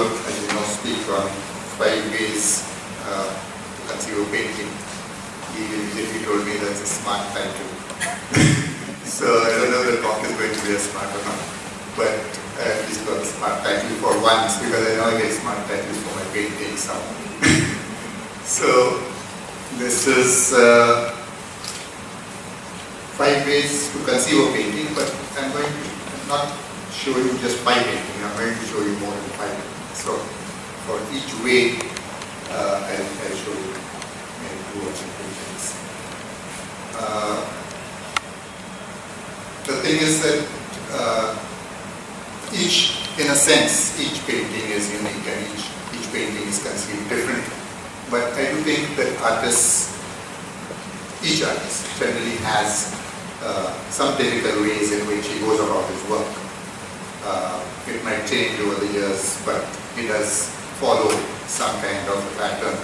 as you know, speak on 5 ways to conceive a painting. He immediately told me that's a smart title. So I don't know if the talk is going to be a smart or not, but at least got a smart title for once, because I know I get smart titles for my paintings. So this is 5 ways to conceive a painting, but I'm going to not show you just 5 paintings, I'm going to show you more than 5 paintings. So for each way, I'll show you maybe 2 or 3 paintings. The thing is that in a sense, each painting is unique and each painting is conceived differently. But I do think that each artist generally has some typical ways in which he goes about his work. It might change over the years, but it does follow some kind of a pattern.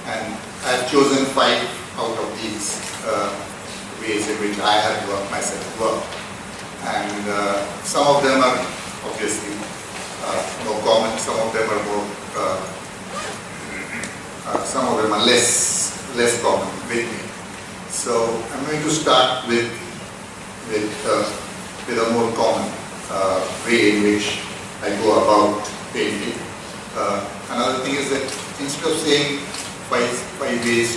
And I've chosen 5 out of these ways in which I have worked myself work. And some of them are obviously more common, some of them are more, some of them are less common with me. So I'm going to start with a more common way in which I go about painting. Another thing is that instead of saying 5 ways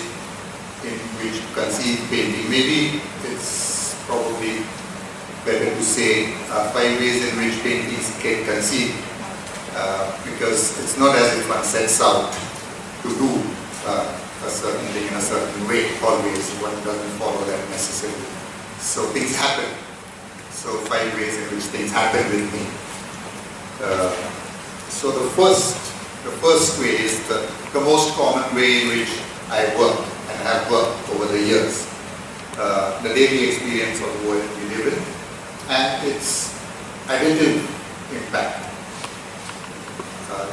in which to conceive painting, maybe it's probably better to say 5 ways in which paintings get conceived, because it's not as if one sets out to do a certain thing in a certain way. Always one doesn't follow that necessarily. So things happen. So 5 ways in which things happen with me. So the first way is the most common way in which I work and have worked over the years. The daily experience of the world we live in and its additive impact.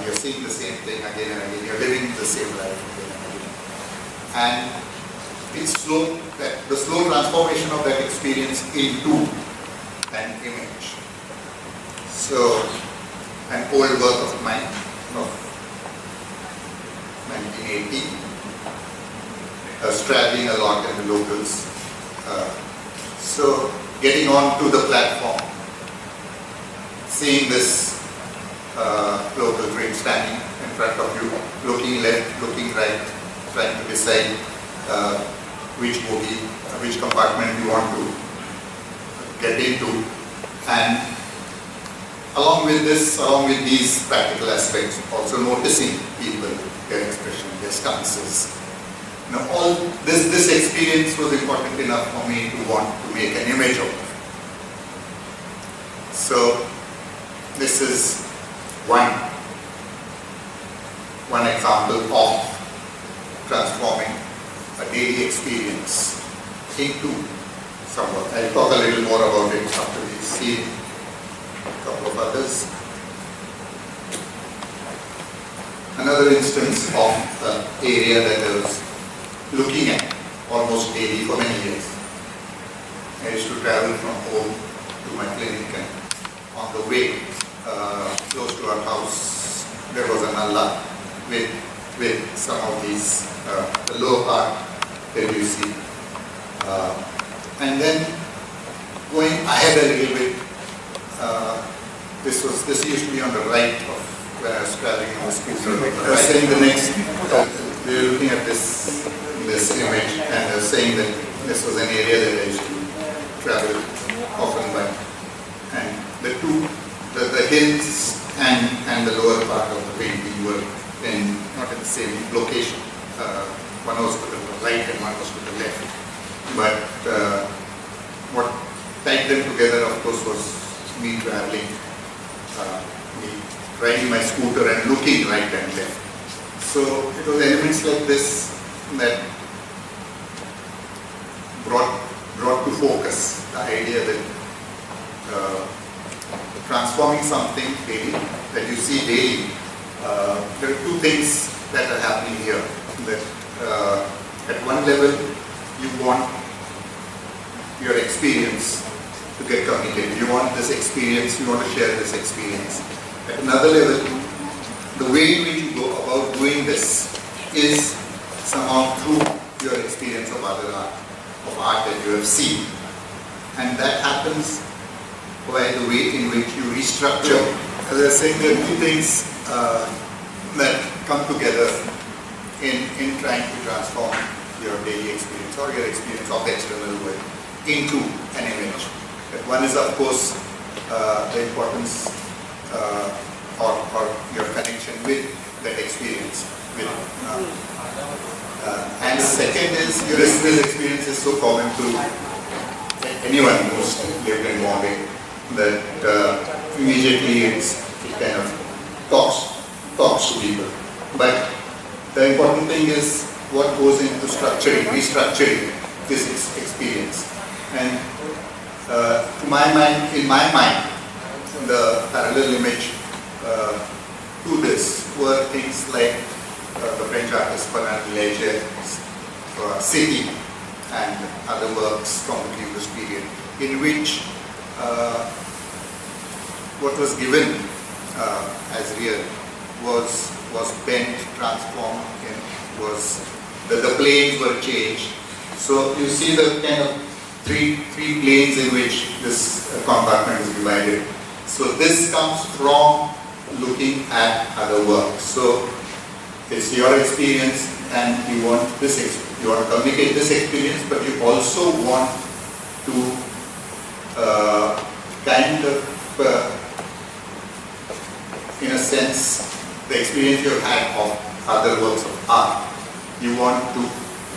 You're seeing the same thing again and again. You're living the same life again and again. And the slow transformation of that experience into an image. So, an old work of mine of 1980, traveling a lot in the locals. So, getting on to the platform, seeing this local train standing in front of you, looking left, looking right, trying to decide which bogie, which compartment you want to get into, and along with these practical aspects, also noticing people, their expression, their stances. Now, all this experience was important enough for me to want to make an image of it. So, this is one example of transforming a daily experience into somewhat. I'll talk a little more about it after we see a couple of others. Another instance of an area that I was looking at almost daily for many years. I used to travel from home to my clinic, and on the way close to our house there was an Allah with some of these, the lower part that you see. And then going ahead a little bit, this used to be on the right of when I was traveling on the scooter. I was saying the next, we were looking at this image, and I was saying that this was an area that I used to travel often by. And the hills and the lower part of the painting were not in the same location. One was to the right and one was to the left. But what tied them together, of course, was me traveling, me riding my scooter and looking right and left. So it was elements like this that brought to focus the idea that transforming something daily, that you see daily, there are 2 things that are happening here. That at one level, you want your experience to get communicated. You want this experience, you want to share this experience. At another level, the way in which you go about doing this is somehow through your experience of other art, of art that you have seen. And that happens by the way in which you restructure. As I was saying, there are two things that come together in trying to transform your daily experience or your experience of the external world into an image. One is, of course, the importance or your connection with that experience. And second is, this experience is so common to anyone who's lived in Bombay that immediately it kind of talks to people. But the important thing is what goes into structuring, restructuring this experience. And to my mind, in my mind, the parallel image to this were things like the French artist Fernand Léger's City and other works from the previous period, in which what was given as real was bent, transformed, was the planes were changed. So you see the kind of three planes in which this compartment is divided. So this comes from looking at other works. So it's your experience, and you want to communicate this experience, but you also want to kind of, in a sense, the experience you've had of other works of art, you want to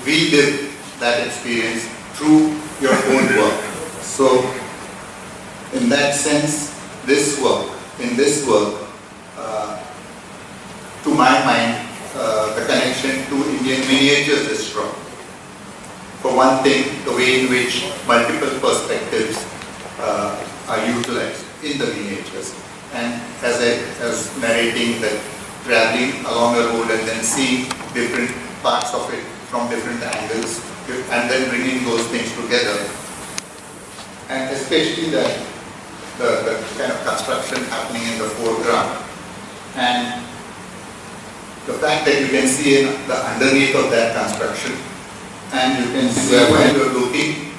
relive that experience through your own work. So, in that sense, in this work, to my mind, the connection to Indian miniatures is strong. For one thing, the way in which multiple perspectives are utilized in the miniatures. And as I was narrating, that traveling along a road and then seeing different parts of it from different angles, and then bringing those things together, and especially the kind of construction happening in the foreground, and the fact that you can see in the underneath of that construction, and you can see when you're looking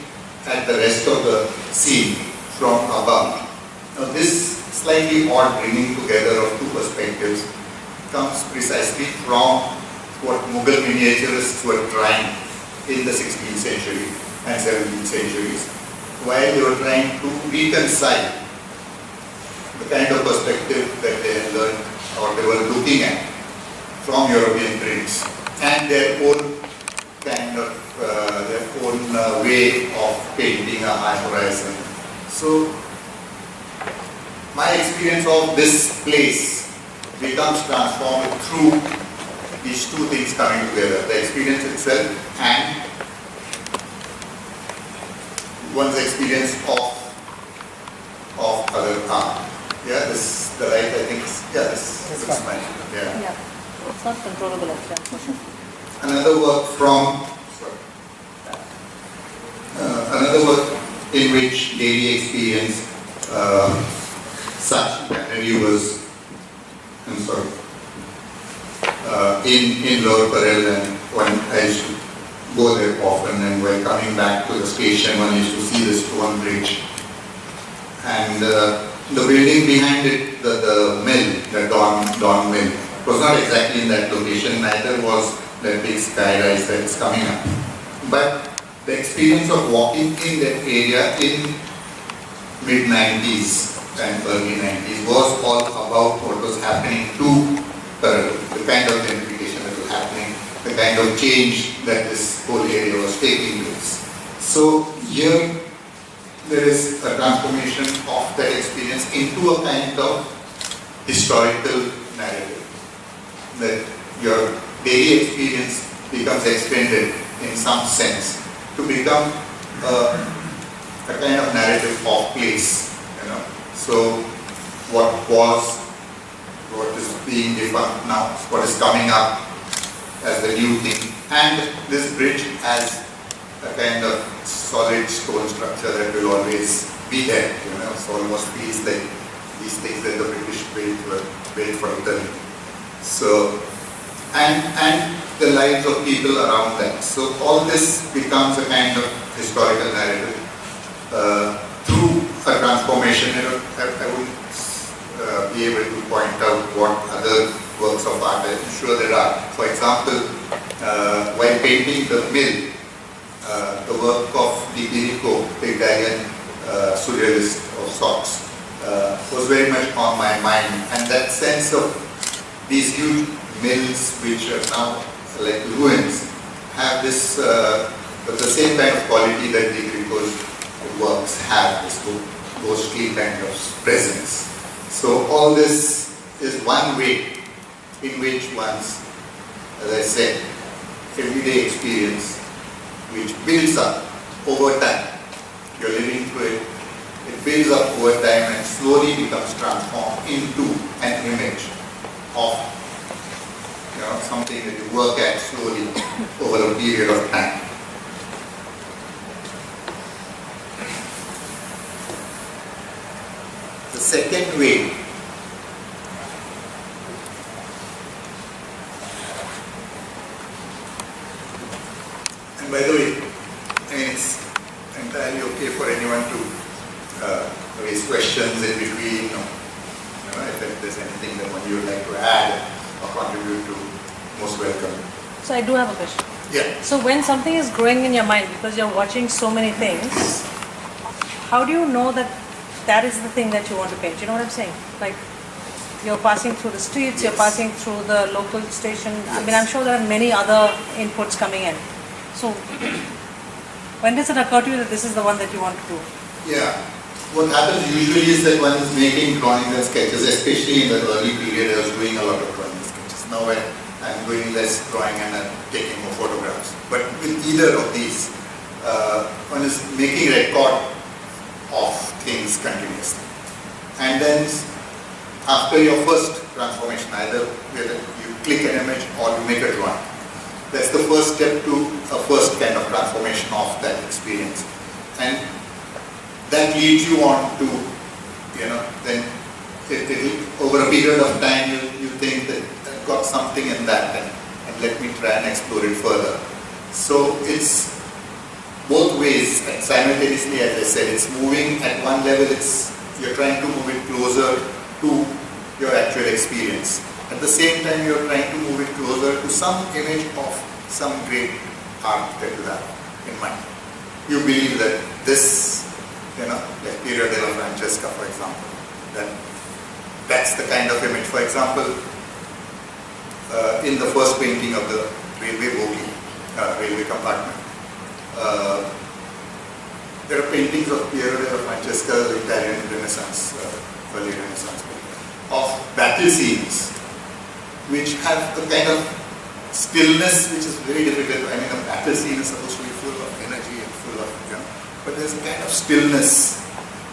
at the rest of the scene from above. Now this slightly odd bringing together of two perspectives comes precisely from what Mughal miniaturists were trying in the 16th century and 17th centuries, while they were trying to reconcile the kind of perspective that they had learned or they were looking at from European prints and their own kind of way of painting a high horizon. So my experience of this place becomes transformed through these two things coming together, the experience itself and one's experience of other art. Yeah, this the light I think this looks fine. Yeah. It's not controllable actually. Another work in which daily experience such gallery was in Lower Parel, and I used to go there often, and while coming back to the station one used to see the stone bridge and the building behind it, the mill, the Dawn mill, was not exactly in that location, neither was that big sky rise that is coming up. But the experience of walking in that area in mid-90s and early 90s was all about what was happening to Parel, the kind of gentrification that was happening, the kind of change that this whole area was taking place. So here there is a transformation of that experience into a kind of historical narrative, that your daily experience becomes extended in some sense to become a kind of narrative of place, you know. So what was, what is being defunct now, what is coming up as the new thing, and this bridge as a kind of solid stone structure that will always be there, you know. So almost feels like these things that the British built were built for eternity. So, and the lives of people around them. So all this becomes a kind of historical narrative through a transformation. I wouldn't be able to point out what other works of art. I'm sure there are. For example, while painting the mill, the work of Di Chirico, the Italian surrealist of sorts, was very much on my mind. And that sense of these huge mills, which are now like ruins, have this the same kind of quality that Di Chirico's works have, this ghostly kind of presence. So all this is one way in which one's, as I said, everyday experience, which builds up over time. You're living through it. It builds up over time and slowly becomes transformed into an image of something that you work at slowly over a period of time. The second way and by the way, it's entirely okay for anyone to raise questions in between, if there's anything that one you would like to add or contribute to, most welcome. So I do have a question. Yeah. So when something is growing in your mind because you're watching so many things, how do you know that that is the thing that you want to paint? You know what I'm saying? Like, you're passing through the streets, you're passing through the local station. I mean, I'm sure there are many other inputs coming in. So when does it occur to you that this is the one that you want to do? Yeah. What happens usually is that one is making drawings and sketches, especially in the early period. I was doing a lot of drawing and sketches. Now I'm doing less drawing and I'm taking more photographs. But with either of these, one is making record of things continuously. And then after your first transformation, either whether you click an image or you make a drawing, that's the first step to a first kind of transformation of that experience. And that leads you on to, then over a period of time you think that I've got something in that and let me try and explore it further. So it's both ways, and simultaneously, as I said, it's moving at one level, you're trying to move it closer to your actual experience. At the same time, you're trying to move it closer to some image of some great art that you have in mind. You believe that this, like Piero della Francesca, for example, that's the kind of image. For example, in the first painting of the railway bogie, railway compartment, there are paintings of Piero della Francesca, the Italian Renaissance, early Renaissance, of battle scenes, which have the kind of stillness which is very difficult. I mean, a battle scene is supposed to be full of energy and full of, but there's a kind of stillness.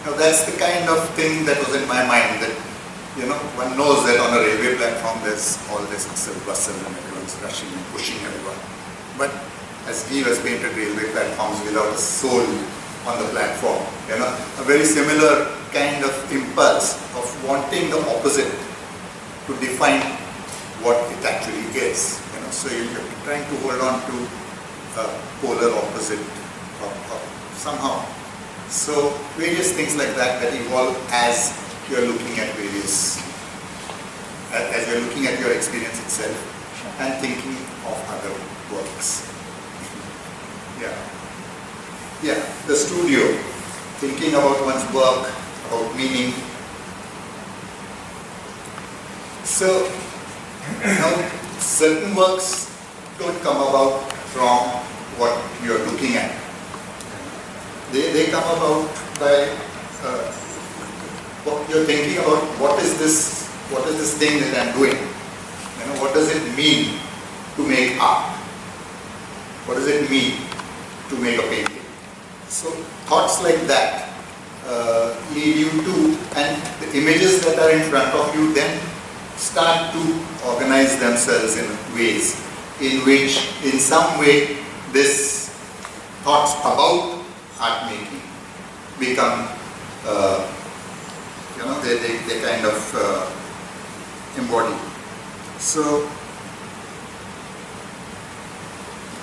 That's the kind of thing that was in my mind, that, one knows that on a railway platform there's all this hustle bustle and everyone's rushing and pushing everyone. But as he has painted railway platforms without a soul on the platform, a very similar kind of impulse of wanting the opposite to define what it actually is. So you're trying to hold on to a polar opposite somehow. So various things like that evolve as you're looking at as you're looking at your experience itself and thinking of other works. Yeah, the studio, thinking about one's work, about meaning. So, certain works don't come about from what you're looking at. They come about by what you're thinking about. What is this thing that I'm doing? What does it mean to make art? What does it mean to make a painting? So thoughts like that lead you to, and the images that are in front of you then start to organize themselves in ways in which, in some way, this thoughts about art making become, they kind of embody. So,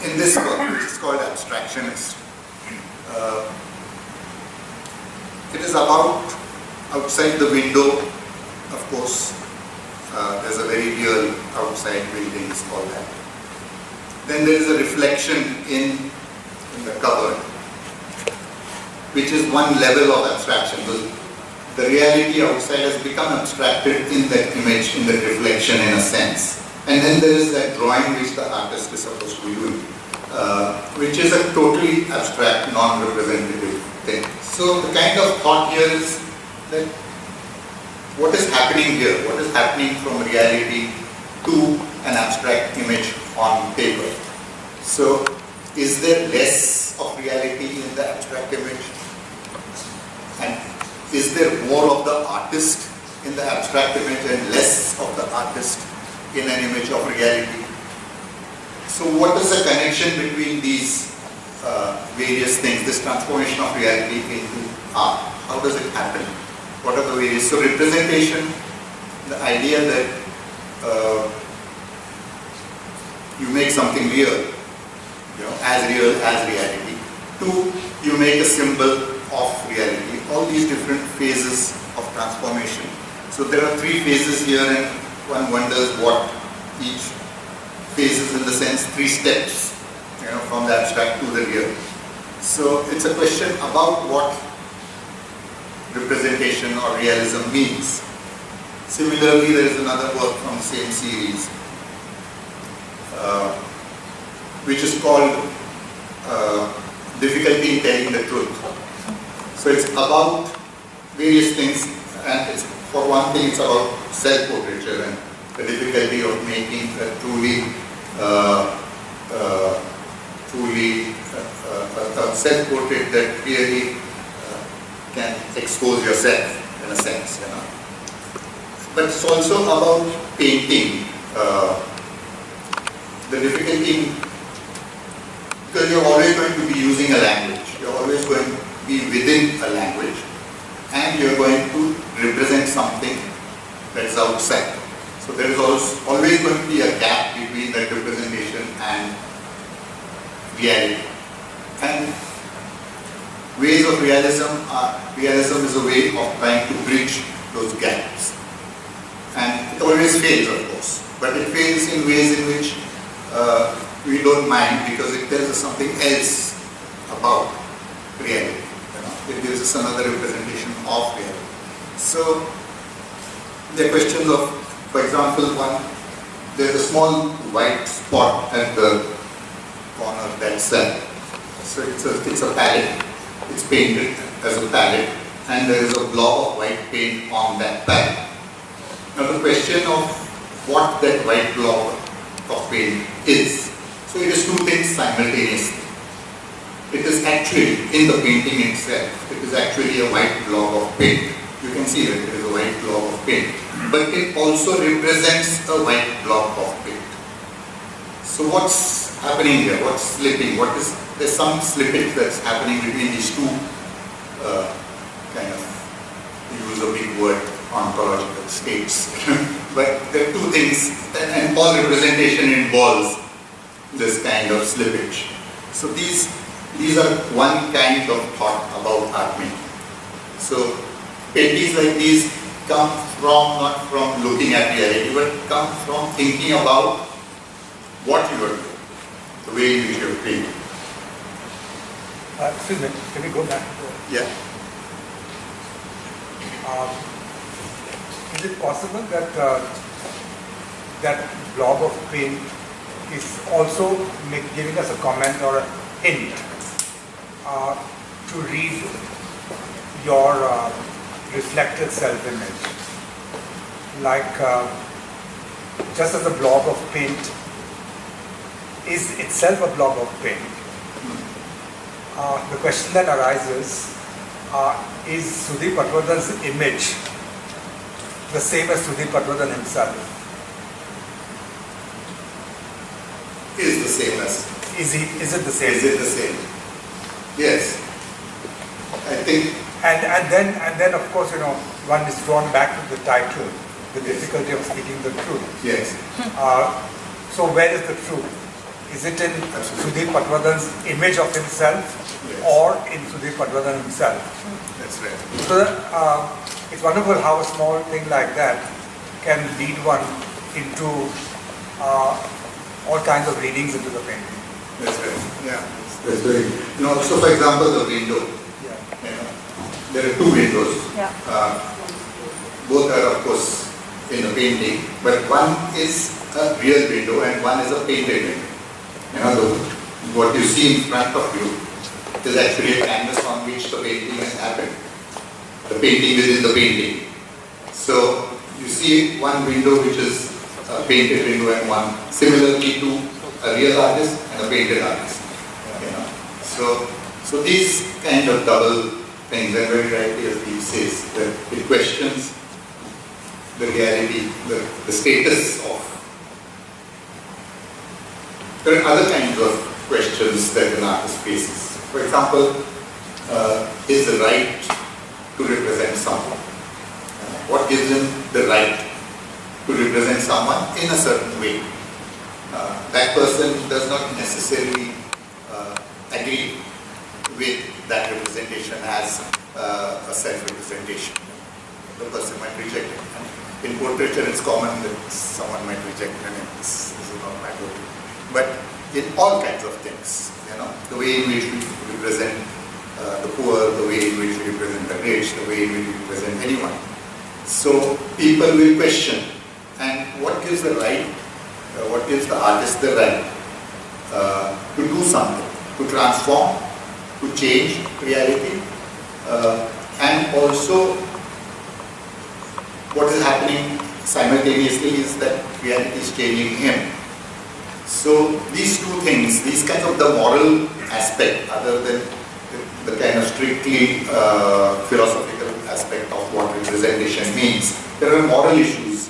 in this work, which is called abstractionist, it is about outside the window. Of course, there's a very real outside buildings, all that. Then there is a reflection in the cupboard, which is one level of abstraction. The reality outside has become abstracted in that image, in that reflection in a sense. And then there is that drawing which the artist is supposed to be doing, which is a totally abstract, non-representative thing. So the kind of thought here is that what is happening here? What is happening from reality to an abstract image on paper? So is there less of reality in the abstract image? And is there more of the artist in the abstract image and less of the artist in an image of reality? So what is the connection between these various things, this transformation of reality into art? How does it happen? What are the various? So representation, the idea that you make something real, as real as reality. Two, you make a symbol of reality. All these different phases of transformation. So there are three phases here, and one wonders what each phase is, in the sense, three steps, from the abstract to the real. So it's a question about what representation or realism means. Similarly, there is another work from the same series, which is called Difficulty in Telling the Truth. So it's about various things, and it's, for one thing, it's about self-portraiture and the difficulty of making a truly a self-portrait that really can expose yourself, in a sense. But it's also about painting. The difficulty, because you're always going to be using a language, you're always going to be within a language, and you're going to represent something that's outside. So there is always going to be a gap between that representation and reality. And ways of realism is a way of trying to bridge those gaps. And it always fails, of course, but it fails in ways in which we don't mind, because it tells us something else about reality. It gives us another representation of reality. So the questions of, for example, there's a small white spot at the corner of that cell. So it's a palette. It's painted as a palette, and there is a blob of white paint on that palette. Now the question of what that white blob of paint is. So it is two things simultaneously. It is actually, in the painting itself, it is actually a white blob of paint. You can see that it is a white blob of paint. But it also represents a white blob of paint. So what's happening here? What's slipping? There's some slippage that's happening between these two kind of, use a big word, ontological states. But there are two things, and all representation involves this kind of slippage. So these are one kind of thought about art making. So paintings like these come from, not from looking at reality, but come from thinking about what you are doing, the way in which you are painting. Excuse me, can we go back? Yeah. Is it possible that that blob of paint is also giving us a comment or a hint to read your reflected self-image? Like, just as a blob of paint is itself a blob of paint, the question that arises, is Sudhir Patwardhan's image the same as Sudhir Patwardhan himself? Is the same as. Is it the same? Is it the same? Yes. I think. And then of course, one is drawn back to the title, the difficulty of speaking the truth. Yes. So where is the truth? Is it in Sudhir Patwardhan's image of himself, Yes. or in Sudhir Patwardhan himself? That's right. So it's wonderful how a small thing like that can lead one into all kinds of readings into the painting. That's right. Yeah. That's very. So for example, the window. Yeah. There are two windows. Yeah. Both are, of course, in the painting, but one is a real window and one is a painted window. What you see in front of you is actually a canvas on which the painting has happened. The painting within the painting. So you see one window which is a painted window and one similarly to a real artist and a painted artist. So these kind of double things, and very rightly as Deep says, that it questions the reality, the status of. There are other kinds of questions that an artist faces. For example, is the right to represent someone? What gives him the right to represent someone in a certain way? That person does not necessarily agree with that representation as a self-representation. The person might reject it. In portraiture, it's common that someone might reject it, and this is not my goal. But in all kinds of things, the way in which we represent the poor, the way in which we represent the rich, the way in which we represent anyone. So people will question, and what gives the right, what gives the artist the right to do something, to transform, to change reality, and also what is happening simultaneously is that reality is changing him. So these two things, these kinds of the moral aspect, other than the kind of strictly philosophical aspect of what representation means, there are moral issues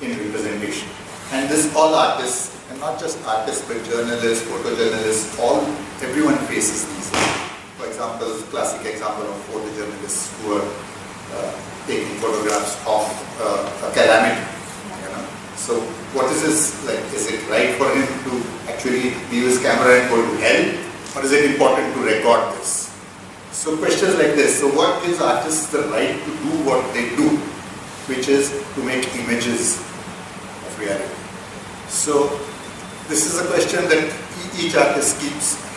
in representation. And this all artists, and not just artists but journalists, photojournalists, everyone faces these. For example, classic example of photojournalists who are taking photographs of a calamity. So what is this like? Is it right for him to actually leave his camera and go to hell? Or is it important to record this? So questions like this. So what gives artists the right to do what they do, which is to make images of reality? So this is a question that each artist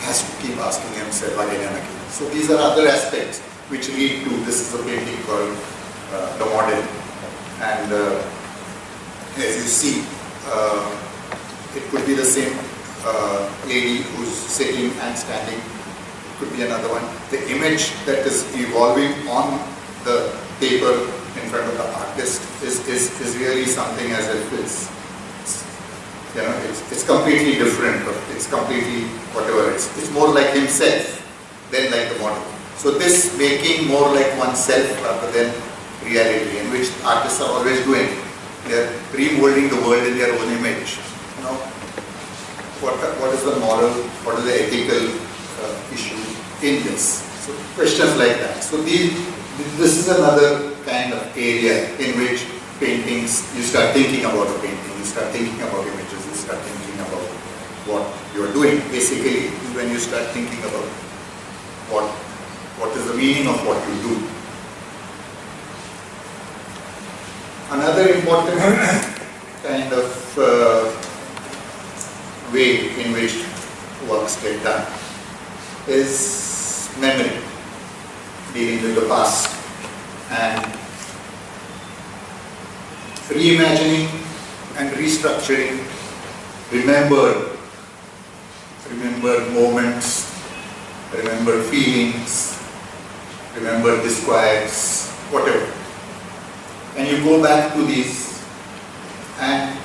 has to keep asking himself again and again. So these are other aspects which lead to, this is a painting called The Model. And as you see, it could be the same lady who's sitting and standing. It could be another one. The image that is evolving on the paper in front of the artist is really something as if it's completely different. It's completely whatever. It's more like himself than like the model. So this making more like oneself rather than reality, in which artists are always doing. They are remolding the world in their own image. What is the moral, what is the ethical issue in this? So questions like that. So this is another kind of area in which paintings, you start thinking about a painting, you start thinking about images, you start thinking about what you are doing. Basically, when you start thinking about what is the meaning of what you do. Another important kind of way in which works get done is memory, dealing with the past and reimagining and restructuring remembered moments, remembered feelings, remembered disquiets, whatever. And you go back to these and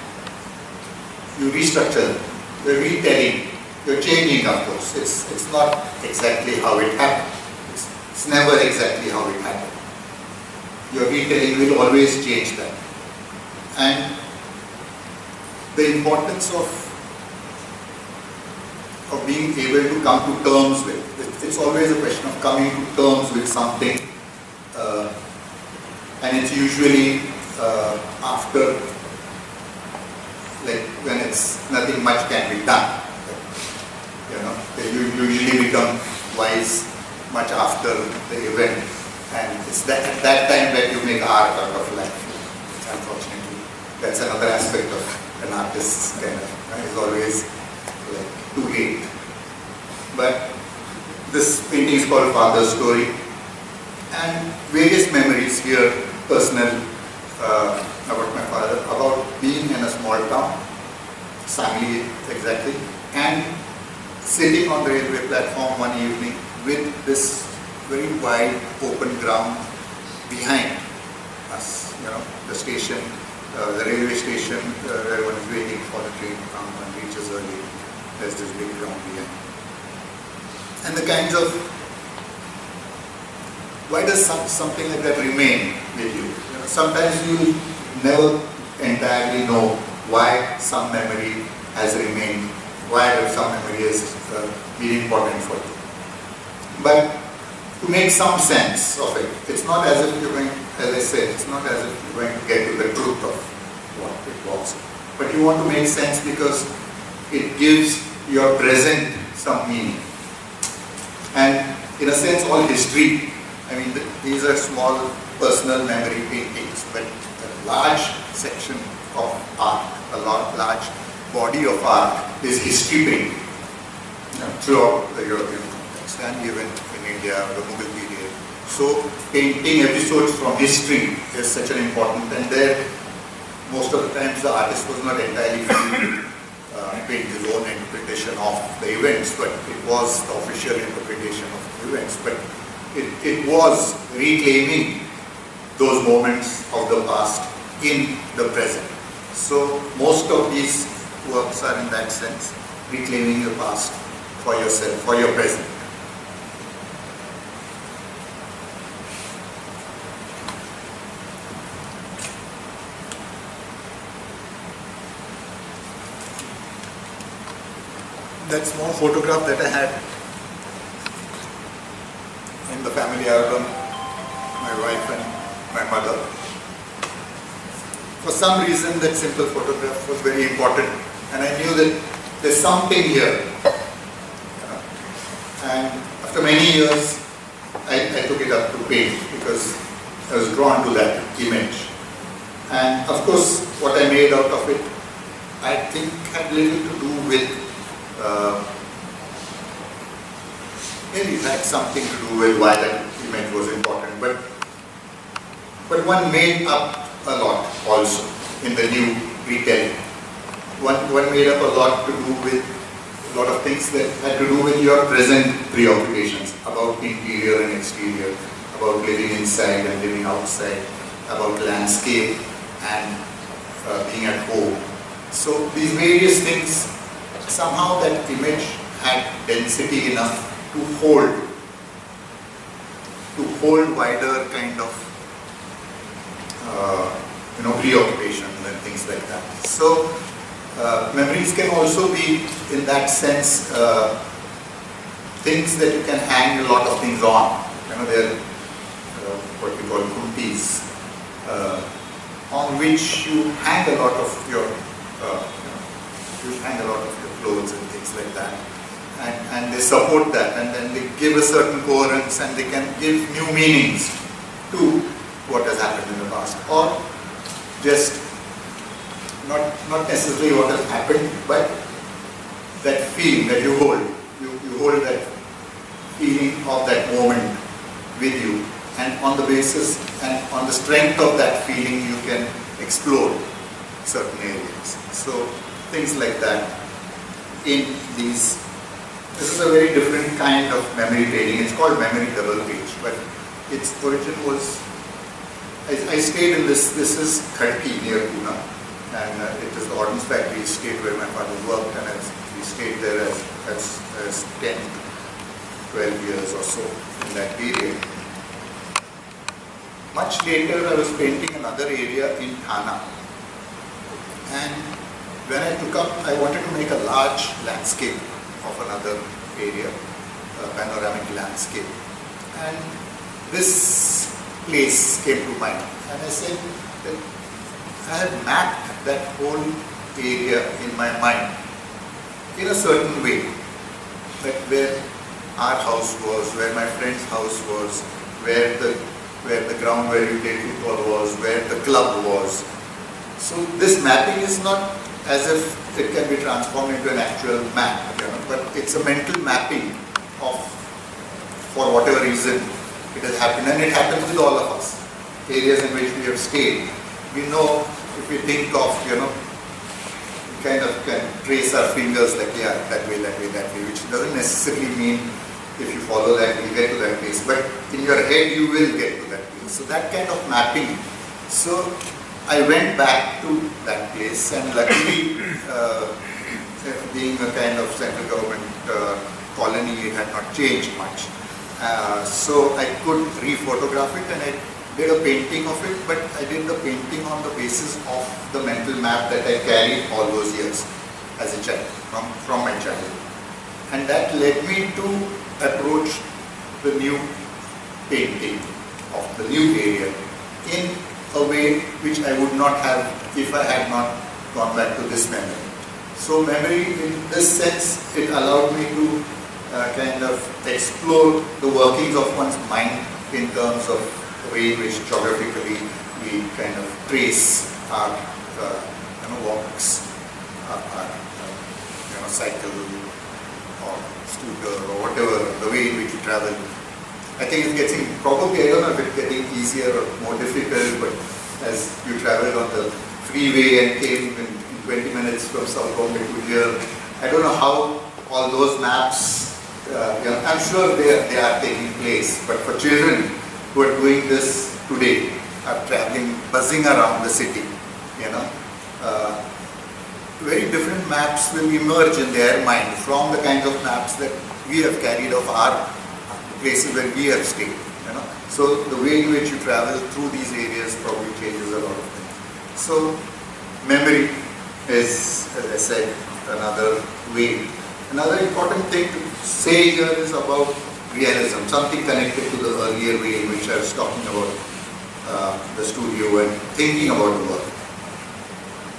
you restructure them. You're retelling, you're changing, of course. It's not exactly how it happened. It's never exactly how it happened. Your retelling will always change that. And the importance of being able to come to terms with. It's always a question of coming to terms with something, and it's usually after, like when it's nothing much can be done. You know, they usually become wise much after the event, and it's that at that time that you make art out of life. Unfortunately, that's another aspect of an artist's kind of, is always like too late. But this painting is called Father's Story, and various memories here, personal, about my father, about being in a small town, Sangli exactly, and sitting on the railway platform one evening with this very wide open ground behind us, you know, the station, the railway station, where one is waiting for the train to come and reaches early. There's this big ground behind. And the kinds of, why does something like that remain with you? You know, sometimes you never entirely know why some memory has remained, why some memory has been important for you. But to make some sense of it, it's not as if you're going, as I said, it's not as if you're going to get to the truth of what it was. But you want to make sense because it gives your present some meaning. And in a sense, all history, I mean, these are small personal memory paintings, but a large section of art, a large body of art is history painting, you know, throughout the European context and even in India, the Mughal period. So painting episodes from history is such an important, and there most of the times the artist was not entirely free to paint his own interpretation of the events, but it was the official interpretation of the events. But it was reclaiming those moments of the past in the present. So most of these works are in that sense reclaiming the past for yourself, for your present. That small photograph that I had in the family album, my wife and my mother. For some reason, that simple photograph was very important, and I knew that there's something here. And after many years, I took it up to paint because I was drawn to that image. And of course, what I made out of it, I think had little to do with maybe it had something to do with why that image was important, but one made up a lot also in the new retelling. One made up a lot to do with a lot of things that had to do with your present preoccupations about interior and exterior, about living inside and living outside, about landscape and being at home. So these various things, somehow that image had density enough to hold wider kind of preoccupations and things like that. So memories can also be, in that sense, things that you can hang a lot of things on. You know, they're what we call kuntis, on which you hang a lot of your clothes and things like that, and they support that, and then they give a certain coherence, and they can give new meanings to what has happened in the past, or just not necessarily what has happened, but that feeling that you hold. You hold that feeling of that moment with you, and on the basis and on the strength of that feeling, you can explore certain areas. So things like that. This is a very different kind of memory painting. It's called memory double page, but its origin was, I stayed in this is Khadki near Pune, and it is the ordnance factory estate where my father worked, and we stayed there as 10, 12 years or so in that period. Much later, I was painting another area in Thana, and when I took up, I wanted to make a large landscape of another area, a panoramic landscape. And this place came to mind. And I said, that I had mapped that whole area in my mind in a certain way, that where our house was, where my friend's house was, where the ground where you played football was, where the club was. So this mapping is not as if it can be transformed into an actual map, but it's a mental mapping of, for whatever reason it has happened, and it happens with all of us. Areas in which we have stayed, we know, if we think of, we kind of can trace our fingers like, yeah, that way, which doesn't necessarily mean if you follow that, you'll get to that place. But in your head, you will get to that place. So that kind of mapping. So I went back to that place, and luckily, being a kind of central government colony, it had not changed much. So I could re-photograph it, and I did a painting of it, but I did the painting on the basis of the mental map that I carried all those years as a child, from my childhood. And that led me to approach the new painting of the new area in a way which I would not have if I had not gone back to this memory. So memory, in this sense, it allowed me to kind of explore the workings of one's mind in terms of the way in which geographically we kind of trace our walks, our cycle or scooter or whatever, the way in which you travel. I think it's getting, probably, I don't know if it's getting easier or more difficult, but as you travel on the freeway and came in 20 minutes from South Bombay to here, I don't know how all those maps, I'm sure they are taking place, but for children who are doing this today, are traveling, buzzing around the city, very different maps will emerge in their mind from the kinds of maps that we have carried of our places where we have stayed. So the way in which you travel through these areas probably changes a lot of things. So memory is, as I said, another way. Another important thing to say here is about realism, something connected to the earlier way in which I was talking about the studio and thinking about the work.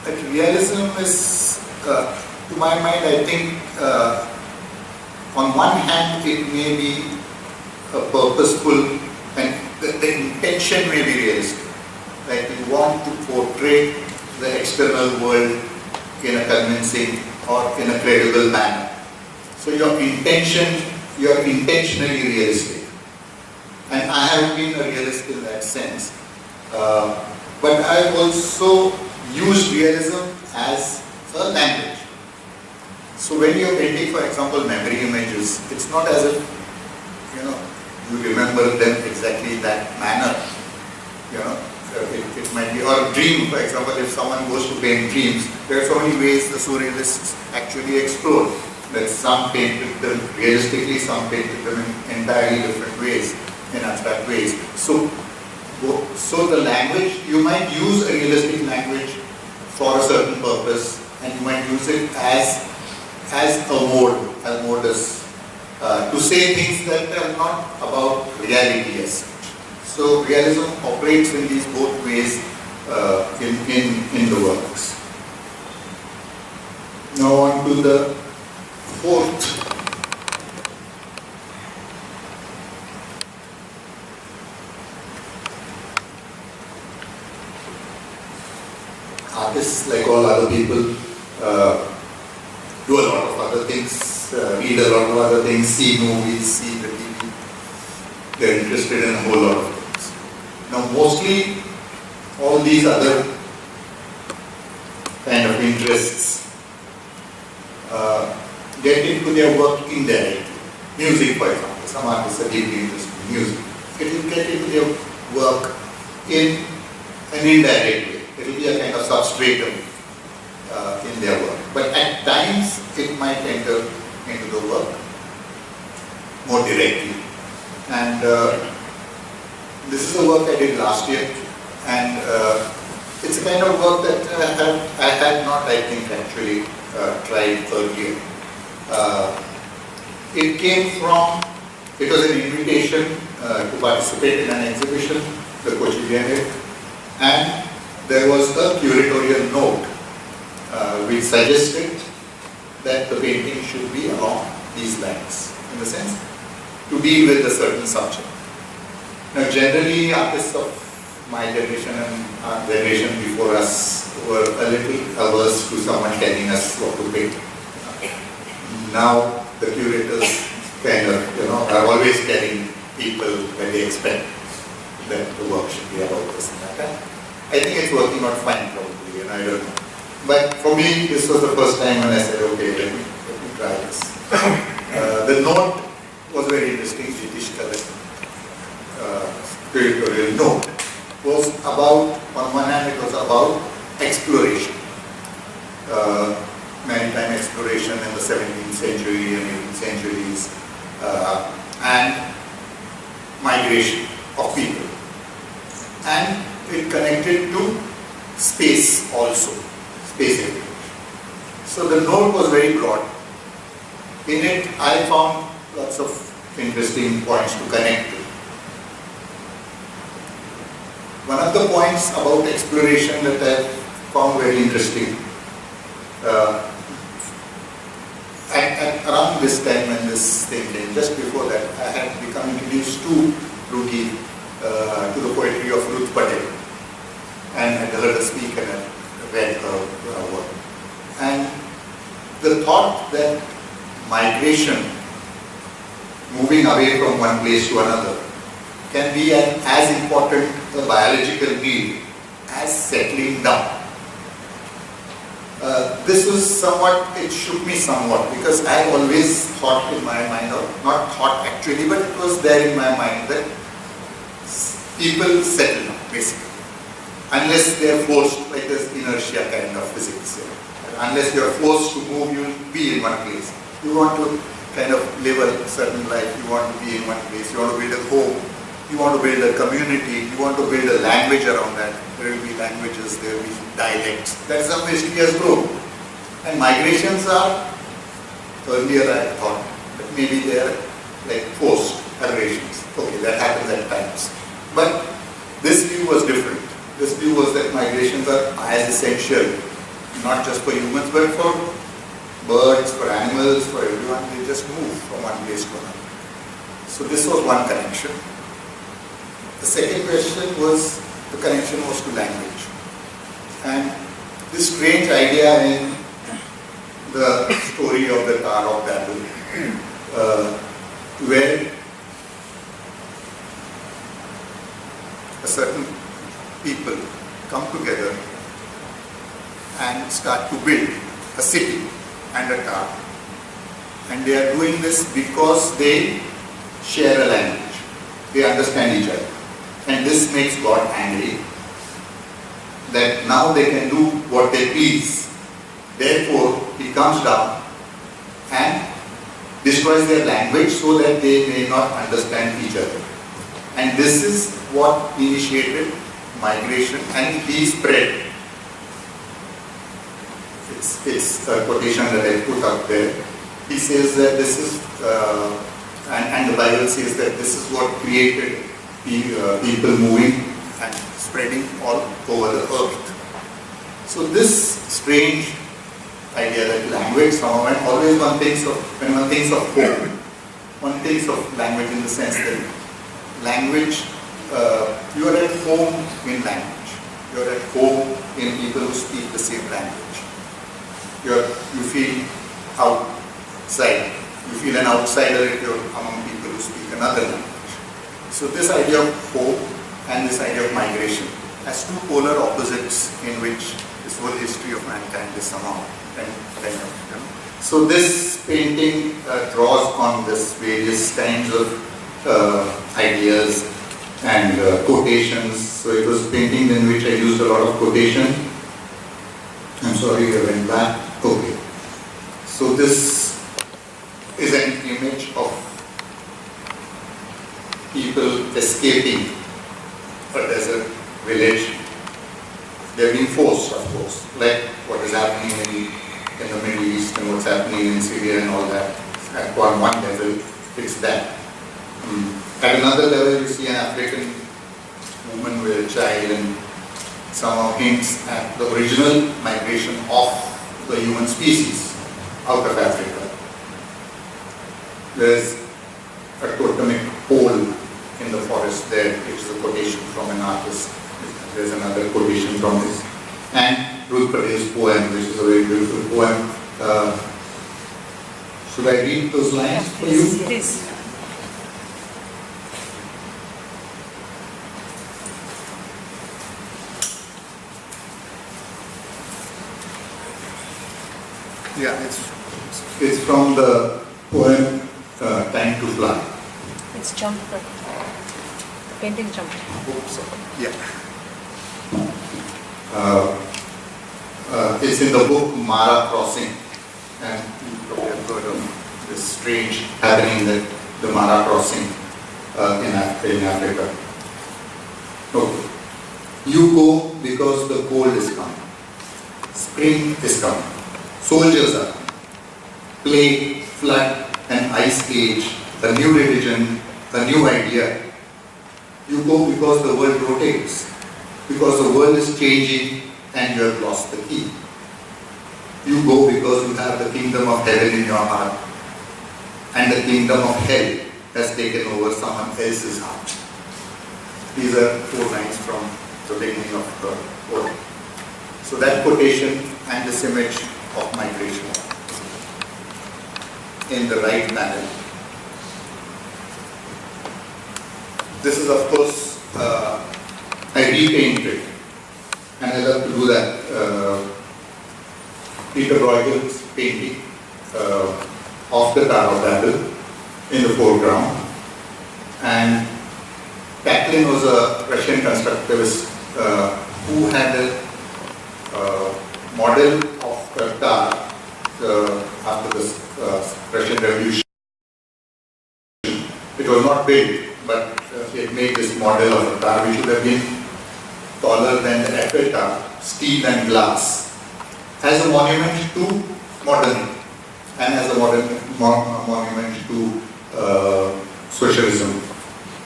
That realism is, to my mind, I think, on one hand, it may be purposeful, and the intention may be realistic. Like you want to portray the external world in a convincing or in a credible manner. So your intention, you are intentionally realistic. And I have been a realist in that sense. But I also use realism as a language. So when you are painting, for example, memory images, it's not as if, you remember them exactly in that manner. It might be, or dream, for example, if someone goes to paint dreams, there are so many ways the surrealists actually explore. That some painted them realistically, some painted them in entirely different ways, in abstract ways. So the language, you might use a realistic language for a certain purpose, and you might use it as a mode is to say things that are not about reality as such. So realism operates in these both ways in the works. Now on to the fourth. Artists, like all other people, do a lot of other things, read a lot of other things, see movies, see the TV. They're interested in a whole lot of things. Now mostly all these other kind of interests get into their work indirectly. Music, for example, some artists are deeply interested in music. It will get into their work in an indirect way. It will be a kind of substratum in their work. But at times it might enter into the work more directly. And this is a work I did last year, and it's a kind of work that I had not, I think, actually tried earlier. It was an invitation to participate in an exhibition, the Kochi Biennale, and there was a curatorial note which suggested that the painting should be along these lines, in the sense to deal with a certain subject. Now, generally, artists of my generation and our generation before us were a little averse to someone telling us what to paint. Now, the curators kind of, are always telling people that they expect that the work should be about this and that. I think it's working out fine, probably, I don't know. But for me, this was the first time when I said, okay, let me try this. The note was very interesting, British color. Curatorial note was about, on one hand, it was about exploration. Maritime exploration in the 17th century and 18th centuries, and migration of people. And it connected to space also, space exploration. So the note was very broad. In it, I found lots of interesting points to connect to. One of the points about exploration that I found very interesting, around this time when this thing came, just before that, I had become introduced to Ruti, to the poetry of Ruth Patel, and had heard her speak and had read her work. And the thought that migration, moving away from one place to another, can be as important a biological need as settling down. This was somewhat, it shook me somewhat, because I always thought in my mind, or not thought actually, but it was there in my mind that people settle down, basically. Unless they are forced, like this inertia kind of physics. Unless you are forced to move, you will be in one place. You want to kind of live a certain life, you want to be in one place, you want to build a home, you want to build a community, you want to build a language around that. There will be languages, there will be dialects. That's how history has grown. And migrations are, earlier I thought, that maybe they are like forced migrations. Okay, that happens at times. But this view was different. This view was that migrations are as essential, not just for humans, but for birds, for animals, for everyone. They just move from one place to another. So this was one connection. The second question was, the connection was to language. And this strange idea in the story of the Tower of Babel, where a certain people come together and start to build a city and a tower. And they are doing this because they share a language. They understand each other. And this makes God angry, that now they can do what they please. Therefore, He comes down and destroys their language so that they may not understand each other. And this is what initiated migration, and He spread. It's a quotation that I put up there. He says that this is, and the Bible says that this is what created people moving and spreading all over the earth. So this strange idea that language, somehow, and always when one thinks of home, one thinks of language in the sense that language, you are at home in language. You are at home in people who speak the same language. You feel outside. You feel an outsider if you're among people who speak another language. So this idea of home and this idea of migration as two polar opposites in which this whole history of mankind is somehow kind of. So this painting draws on this various kinds of ideas and quotations. So it was painting in which I used a lot of quotation. I'm sorry, I went back. Okay. So this is an image of people escaping a desert village. They're being forced, of course, like what is happening in the Middle East and what's happening in Syria and all that. At one level, it's that. At another level, you see an African woman with a child and somehow hints at the original migration of the human species out of Africa. There's a totemic hole in the forest there, which is a quotation from an artist. There's another quotation from this. And Ruth Patel's poem, which is a very beautiful poem. Should I read those lines for you? Please. Yeah, it's from the poem Time to Fly. It's jumped. The painting jumped. Oops, yeah. It's in the book Mara Crossing, and you probably have heard of this strange happening, that the Mara Crossing in Africa. Okay. You go because the cold is coming. Spring is coming. Soldiers are coming. Plague, flood, and ice age, a new religion, a new idea. You go because the world rotates, because the world is changing and you have lost the key. You go because you have the kingdom of heaven in your heart and the kingdom of hell has taken over someone else's heart. These are 4 lines from the beginning of the poem. So that quotation and this image of migration in the right panel. This is, of course, I repainted, and I love to do that. Peter Bruegel's painting of the Tower of Babel in the foreground, and Taklin was a Russian constructivist who had a model of a car after the Russian Revolution. It was not built, but it made this model of a car which would have been taller than the Eiffel Tower, steel and glass, as a monument to modernity and as a monument to socialism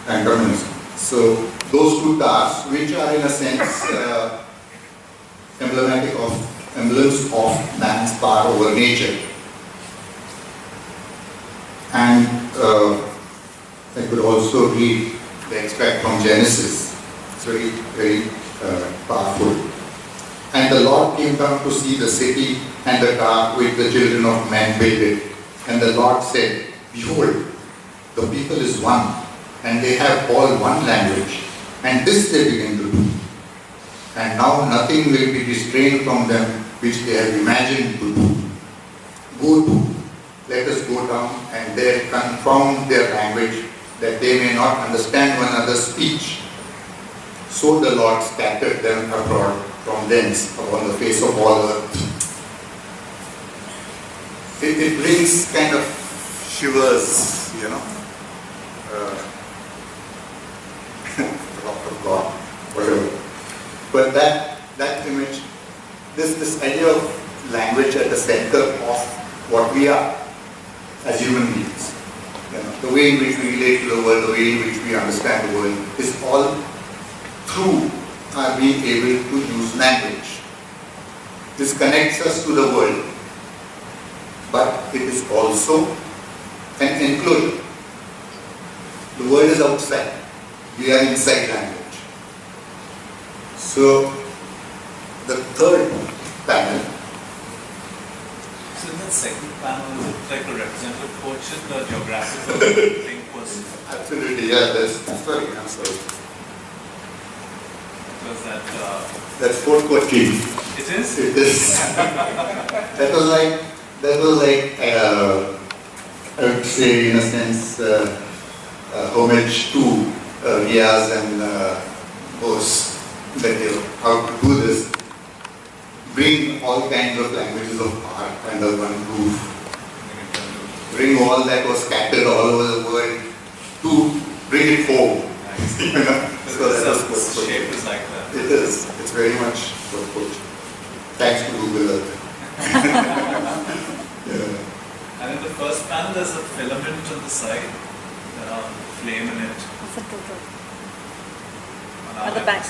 and communism. So those 2 cars, which are in a sense emblems of man's power over nature. And I could also read the extract from Genesis. It's very, very powerful. And the Lord came down to see the city and the car which the children of men builded. And the Lord said, Behold, the people is one, and they have all one language, and this they begin to do. And now nothing will be restrained from them which they have imagined to do. Go to, let us go down and there confound their language, that they may not understand one another's speech. So the Lord scattered them abroad from thence upon the face of all earth. It brings kind of shivers, you know. Wrath of God, whatever. But that image, this idea of language at the center of what we are as human beings, you know, the way in which we relate to the world, the way in which we understand the world, is all through our being able to use language. This connects us to the world, but it is also an enclosure. The world is outside, we are inside language. So, the third panel. So in that second panel, is it like a representative portrait, the geographical thing was? Absolutely, yeah, I'm sorry. Was that? That's Fort Kochi. It is? It is. That was like I would say, in a sense, homage to Riaz and Bose. That how to do this, bring all kinds of languages of art under one roof, bring all that was scattered all over the world to bring it home. Nice. You know? So that was the good. shape is like that. It is. It's very much good. Thanks to Google Earth. Yeah. And in the first panel, there's a filament on the side, flame in it. What's the total? On At the back.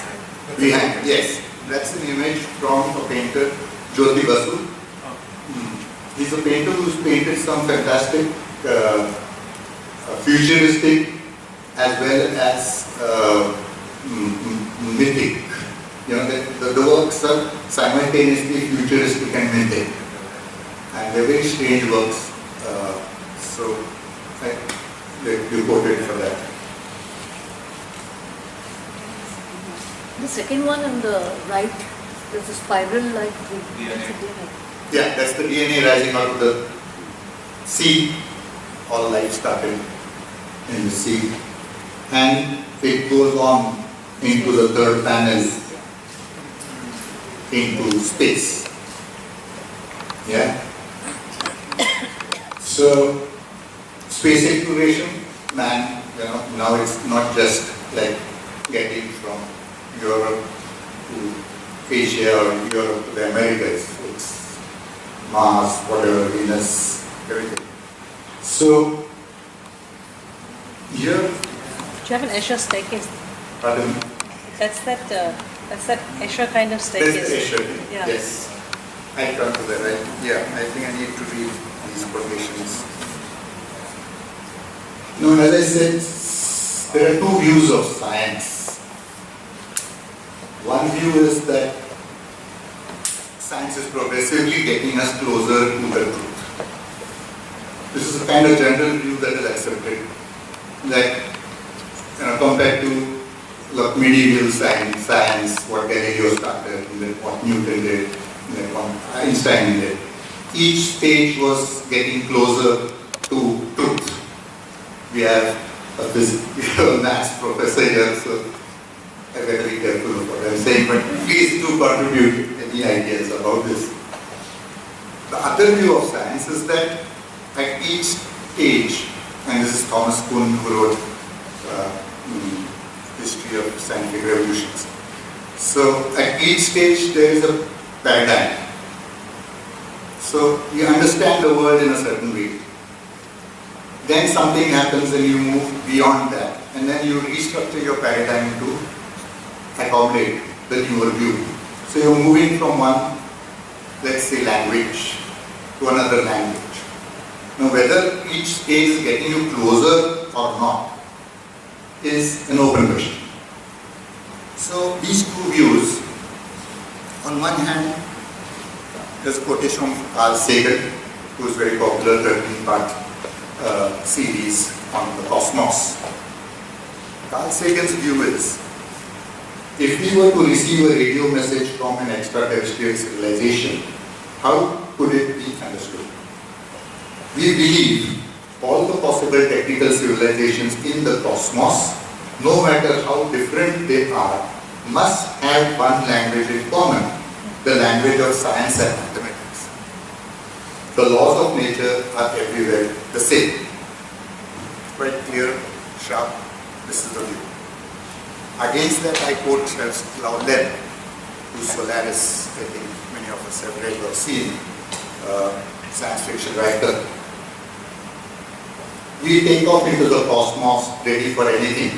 Behind, yes. That's an image from a painter, Jyoti Basu. He's a painter who's painted some fantastic futuristic as well as mythic. You know, the works are simultaneously futuristic and mythic. And they're very strange works. So you quoted for that. The second one on the right, there's a spiral like DNA. Yeah, that's the DNA rising out of the sea. All life started in the sea. And it goes on into the third panel, into space. Yeah? So, space exploration, man, you know, now it's not just like getting from Europe to Asia or Europe to the Americas. It's Mars, whatever, Venus, everything. So, here, Do you have an Escher staircase? pardon, That's that Escher kind of there's staircase. the Asia thing. Yeah. Yes. I come to that, right? Yeah, I think I need to read these quotations. No, as I said, there are two views of science. One view is that science is progressively getting us closer to the truth. This is a kind of general view that is accepted. Like, you know, compared to medieval science, what Galileo started, and then what Newton did, and then what Einstein did. Each stage was getting closer to truth. We have a maths professor here, so I'm very careful of what I'm saying, but please do contribute any ideas about this. The other view of science is that at each stage, and this is Thomas Kuhn who wrote History of Scientific Revolutions. So at each stage there is a paradigm. So you understand the world in a certain way. Then something happens and you move beyond that. And then you restructure your paradigm to accommodate the newer view. So you're moving from one, let's say, language to another language. Now whether each stage is getting you closer or not is an open question. So these two views, on one hand, there's a quotation from Carl Sagan, who is very popular 13-part series on the cosmos. Carl Sagan's view is, if we were to receive a radio message from an extraterrestrial civilization, how could it be understood? We believe all the possible technical civilizations in the cosmos, no matter how different they are, must have one language in common, the language of science and mathematics. The laws of nature are everywhere the same. Quite clear, sharp, this is the view. Against that I quote Claude Leb, whose Solaris, I think many of us have read or seen, science fiction writer. We take off into the cosmos ready for anything,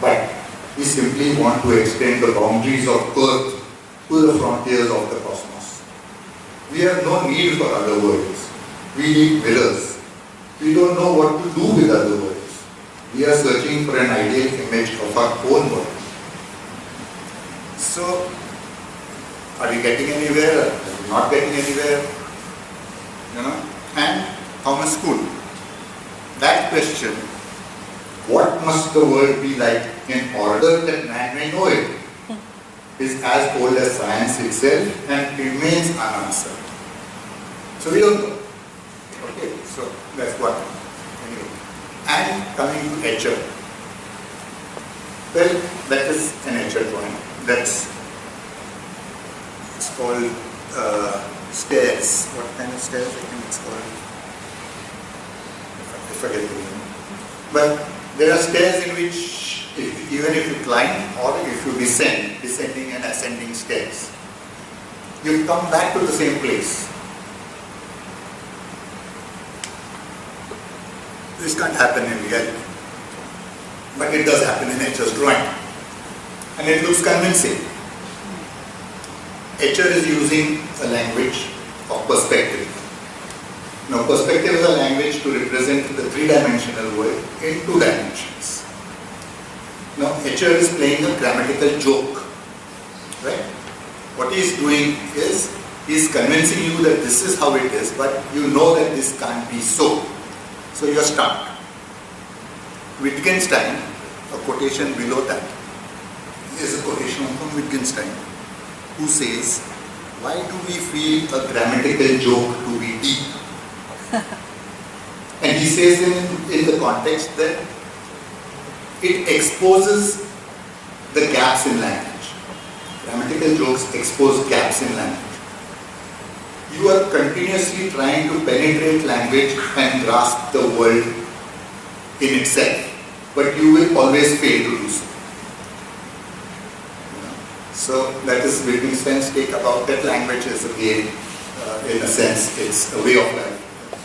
but we simply want to extend the boundaries of Earth to the frontiers of the cosmos. We have no need for other worlds. We need mirrors. We don't know what to do with other worlds. We are searching for an ideal image of our own world. So, are we getting anywhere? Are we not getting anywhere? You know? And Thomas Kuhn. That question, what must the world be like in order that man may know it, is as old as science itself and remains unanswered. So we don't know. Okay, so that's what. Anyway. And coming to Escher. Well, that is an Escher drawing. It's called stairs. What kind of stairs? I think it's called. I forget the name. But there are stairs in which, even if you climb or if you descend, descending and ascending stairs, you come back to the same place. This can't happen in reality, but it does happen in nature's drawing, and it looks convincing. HR is using a language of perspective. Now, perspective is a language to represent the three-dimensional world in two dimensions. Now, HR is playing a grammatical joke, right? What he is doing is, he is convincing you that this is how it is, but you know that this can't be so. So you are stuck. Wittgenstein, a quotation below that, is a quotation from Wittgenstein, who says, why do we feel a grammatical joke to be deep? And he says in the context that it exposes the gaps in language. Grammatical jokes expose gaps in language. You are continuously trying to penetrate language and grasp the world in itself, but you will always fail to do so. So that is Wittgenstein's take about that language is a game, in a sense, it's a way of life.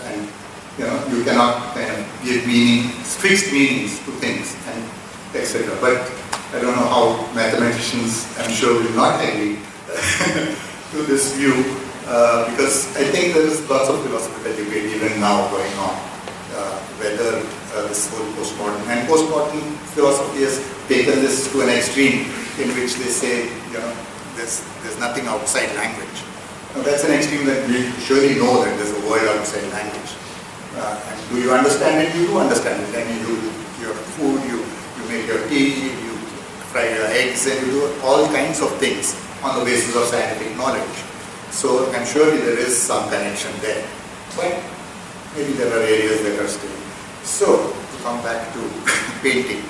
And you cannot kind of give fixed meanings to things, and etc. But I don't know how mathematicians, I'm sure, will not agree to this view, because I think there is lots of philosophical debate even now going on, whether this whole postmodern philosophy has taken this to an extreme in which they say, there's nothing outside language. Now that's an extreme that we surely know that there's a world outside language. And do you understand it? You do understand it. I mean, you your food, you make your tea, you fry your eggs, and you do all kinds of things on the basis of scientific knowledge. So I'm surely there is some connection there. But maybe there are areas that are still. So, to come back to painting.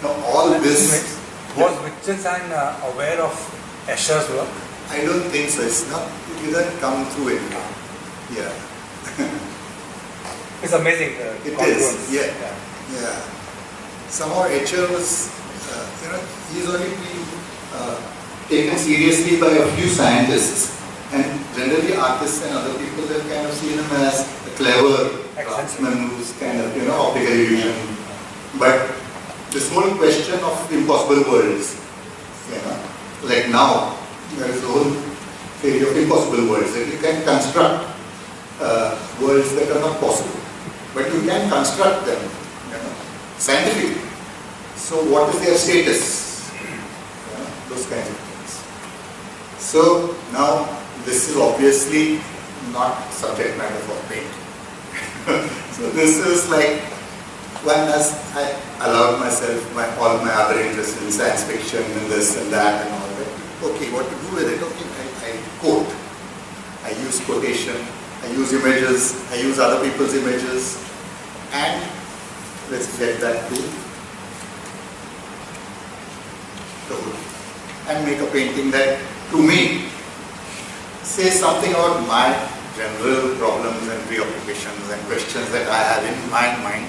Now all this... Was Wittgenstein aware of Escher's work? I don't think so. It didn't come through it. Yeah. It's amazing. It is. Yeah. Somehow Escher was, he's only been taken seriously by a few scientists, and generally artists and other people have kind of seen him as a clever craftsman who's kind of, optical illusion. But this whole question of impossible worlds, like now, there is a whole theory of impossible worlds, that you can construct worlds that are not possible, but you can construct them scientifically. So what is their status? Those kinds of things. So now this is obviously not subject matter for painting. So this is like, I allowed myself all my other interests in science fiction and this and that and all that. Okay, what to do with it? Okay, I quote. I use quotation, I use images, I use other people's images, and let's get that to the hood. And make a painting that, to me, says something about my general problems and preoccupations and questions that I have in my mind.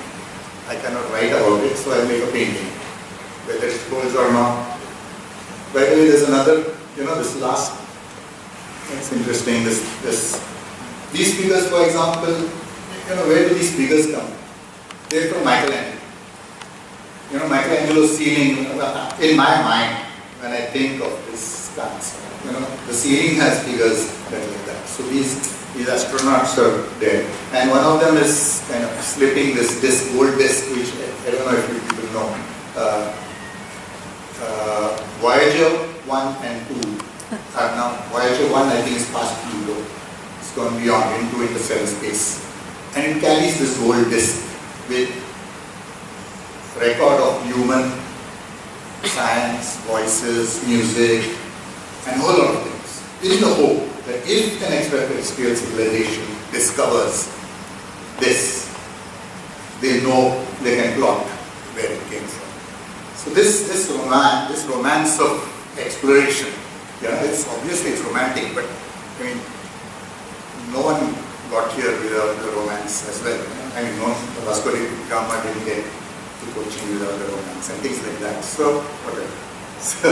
I cannot write about it, so I make a painting, whether it holds or not. By the way, there's another, this last, it's interesting, these figures, for example, where do these figures come? They're from Michelangelo. Michelangelo's ceiling, in my mind, when I think of this dance, the ceiling has figures like that. So these astronauts are there. And one of them is kind of slipping this disc, gold disc, which I don't know if you people know. Voyager 1 and 2 are now, Voyager 1 I think is past Pluto. It's gone beyond into interstellar space. And it carries this gold disc with record of human science, voices, music, and a whole lot of things. In the hope that if an extraterrestrial civilization discovers this, they know they can plot where it came from. So this romance of exploration, it's obviously it's romantic, but I mean, no one got here without the romance as well. I mean, no Vasco da Gama didn't get to Cochin without the romance and things like that. So whatever. So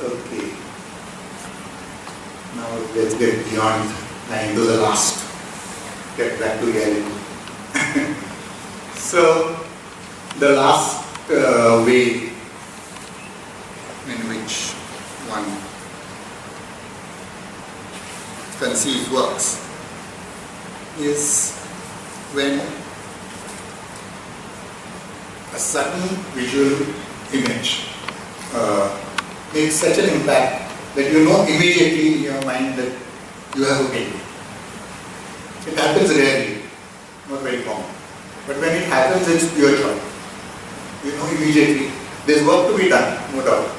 okay. Now let's get beyond and into the last. Get back to reality. So the last way in which one conceive works is when a sudden visual image makes such an impact that you know immediately in your mind that you have a painting. It happens rarely, not very common. But when it happens, it's pure joy. You know immediately. There's work to be done, no doubt.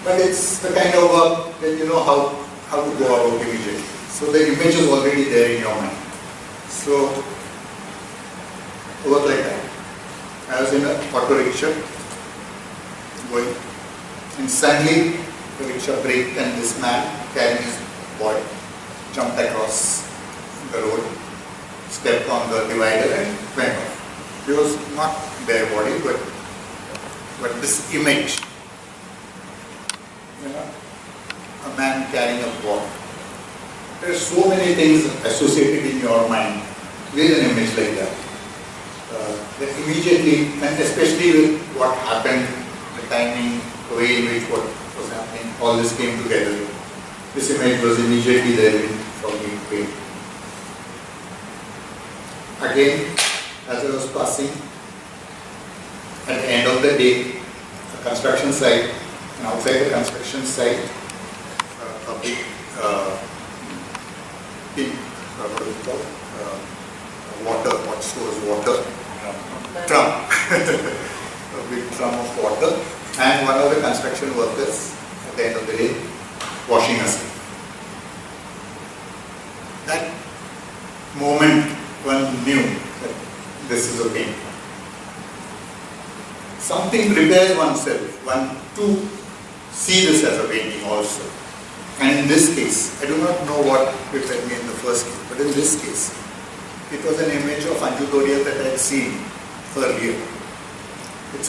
But it's the kind of work that you know how to go about immediately. So the image is already there in your mind. So, work like that. I was in an auto rickshaw going, and suddenly the rickshaw braked and this man carrying his boy jumped across the road, stepped on the divider and went off. It was not their body, but this image, you know, a man carrying a ball. There are so many things associated in your mind with an image like that. That immediately, and especially with what happened, the timing, the way in which what was happening, all this came together. This image was immediately there for me to paint. Again, as I was passing, at the end of the day, a construction site, and outside the construction site, a big pin, what do you call it? Water, what stores water? Drum. A big drum of water, and one of the construction workers at the end of the day washing us. That moment one knew that this is a pain. Something prepares oneself, one to see this as a painting also. And in this case, I do not know what prepared me in the first case, but in this case, it was an image of Anjudoria that I had seen earlier. It's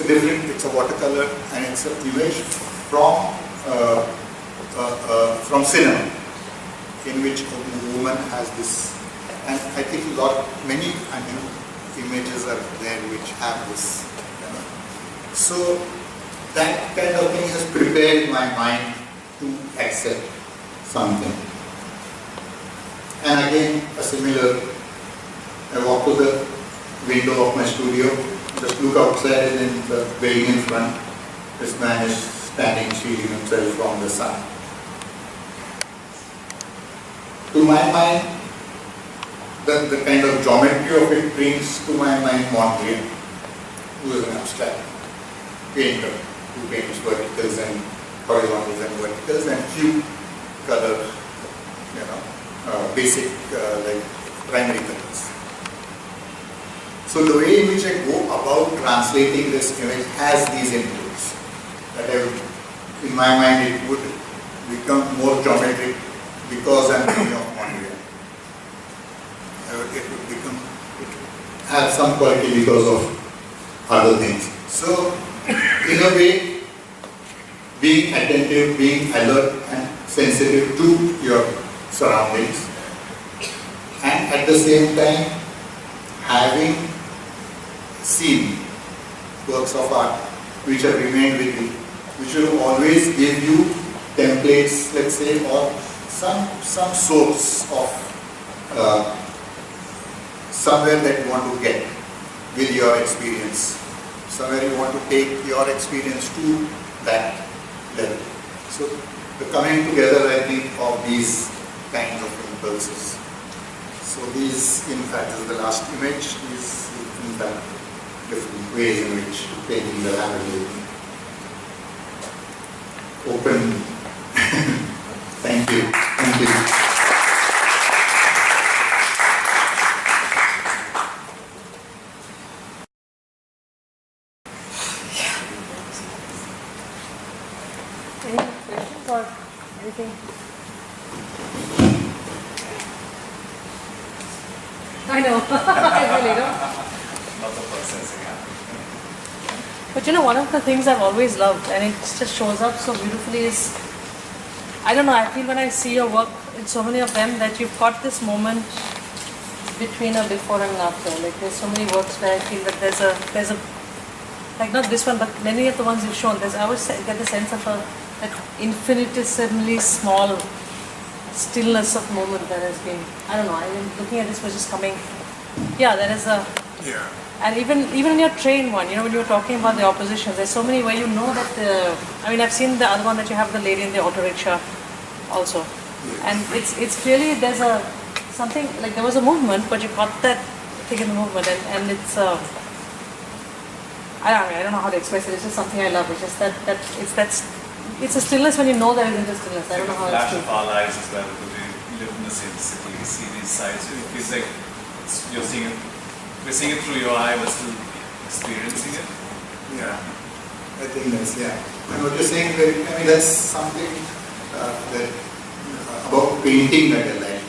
a watercolor, and it's an image from cinema, in which a woman has this, and I think many images are there which have this. So that kind of thing has prepared my mind to accept something. And again, a similar, I walk to the window of my studio, just look outside, and in the building in front, this man is standing shielding himself from the sun. To my mind, the kind of geometry of it brings to my mind Mondrian, who is an abstract painter who paints verticals and horizontals and verticals and few color, basic like primary colors. So the way in which I go about translating this image has these inputs. That in my mind it would become more geometric because I'm thinking of Mondrian. It would have some quality because of other things. So in a way, being attentive, being alert and sensitive to your surroundings, and at the same time having seen works of art which have remained with you, which will always give you templates, let's say, or some source of somewhere that you want to get with your experience. Somewhere you want to take your experience to that level. So the coming together, I think, of these kinds of impulses. So these, in fact, is the last image, is in fact different ways in which painting the language open. Thank you. Thank you. Any questions or anything? I know. I really know. Lots of processing happening. But one of the things I've always loved, and it just shows up so beautifully, is, I don't know, I feel when I see your work in so many of them that you've got this moment between a before and after. Like there's so many works where I feel that there's a like not this one, but many of the ones you've shown, I always get the sense of a infinitesimally small stillness of moment that has been, I don't know, I mean, looking at this was just coming, yeah, there is a, Yeah. and even in your train one, when you're talking about the opposition, there's so many where you know that I've seen the other one that you have the lady in the auto rickshaw also. And it's clearly, there's a, something, like there was a movement, but you got that thing in the movement and it's, I don't know how to express it, it's just something I love, it's just it's a stillness when you know there isn't a stillness, I don't know how to Flash explain of our lives as well, because we live in the same city, we see these sights, it feels like you're seeing it, we're seeing it through your eye, but still experiencing it. Yeah, I think that's, yeah. And what you're saying, that, I mean, that's something that about painting that I like,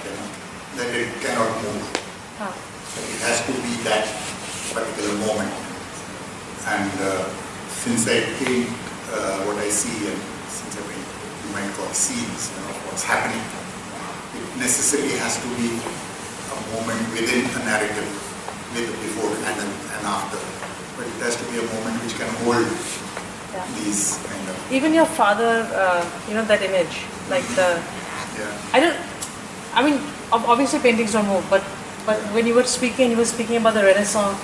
that it cannot move. Huh. It has to be that particular moment. And since I paint what I see, and since I paint, you might call scenes, of what's happening, it necessarily has to be a moment within a narrative, with the before and after. But it has to be a moment which can hold these kind of... Even your father, that image, like the... Yeah. Obviously paintings don't move, but when you were speaking about the Renaissance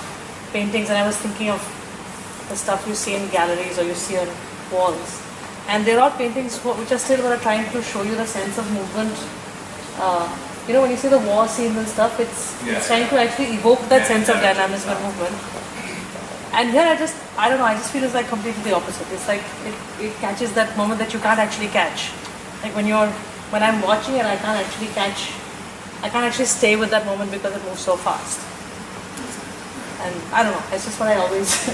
paintings, and I was thinking of the stuff you see in galleries or you see on walls. And there are paintings which are still trying to show you the sense of movement. When you see the war scenes and stuff, it's trying to actually evoke that sense of dynamism and movement. And here I just feel it's like completely the opposite. It's like it catches that moment that you can't actually catch. Like when I'm watching it, I can't actually stay with that moment because it moves so fast. And I don't know, it's just what I always,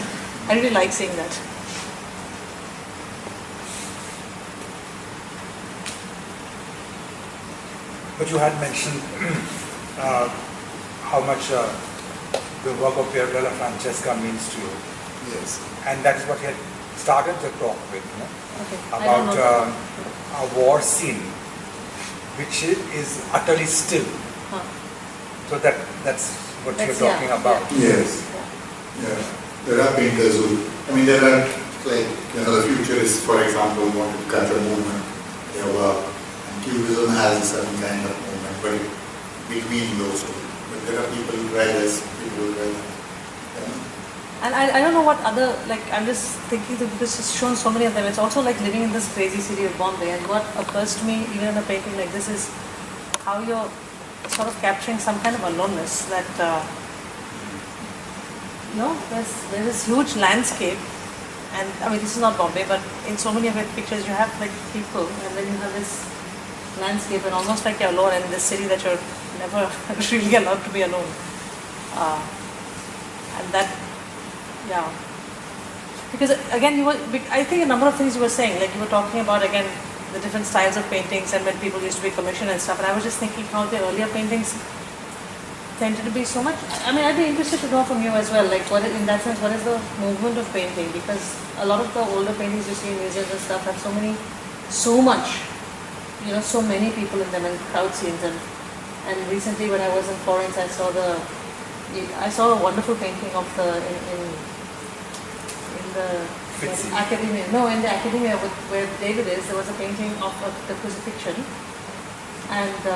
I really like seeing that. But you had mentioned how much the work of Pier della Francesca means to you. Yes. And that is what you had started the talk with, Okay. about a war scene, which is utterly still. Huh. So that's what you're That's- talking about. Yes. Yeah. There are painters who, there are, like, the futurists, for example, wanted to capture movement. Their work. And Cubism has a certain kind of movement, but between those two. But there are people who try this, people who try that. And I don't know what other, I'm just thinking that because it's shown so many of them, it's also like living in this crazy city of Bombay, and what occurs to me, even in a painting like this, is how you're sort of capturing some kind of aloneness that, there's this huge landscape, and this is not Bombay, but in so many of your pictures you have like people, and then you have this landscape, and almost like you're alone in this city that you're never really allowed to be alone. And that, yeah. Because again, I think a number of things you were saying, like you were talking about again the different styles of paintings and when people used to be commissioned and stuff, and I was just thinking how the earlier paintings tended to be so much, I'd be interested to know from you as well, like in that sense, what is the movement of painting? Because a lot of the older paintings you see in museums and stuff have so many people in them and crowd scenes, and recently when I was in Florence, I saw a wonderful painting of in the academia. No, in the academia where David is, there was a painting of the crucifixion, and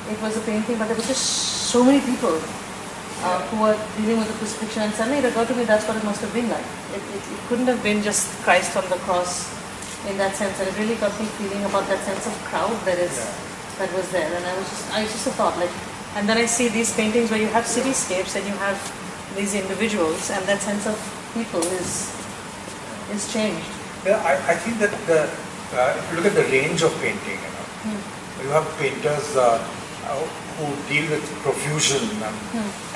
it was a painting, but there were just so many people who were dealing with the crucifixion, and suddenly it occurred to me that's what it must have been like. It couldn't have been just Christ on the cross in that sense, and it really got me feeling about that sense of crowd that was there, and I just thought and then I see these paintings where you have cityscapes and you have these individuals, and that sense of people is changed. Yeah, I think that if you look at the range of painting, you have painters who deal with profusion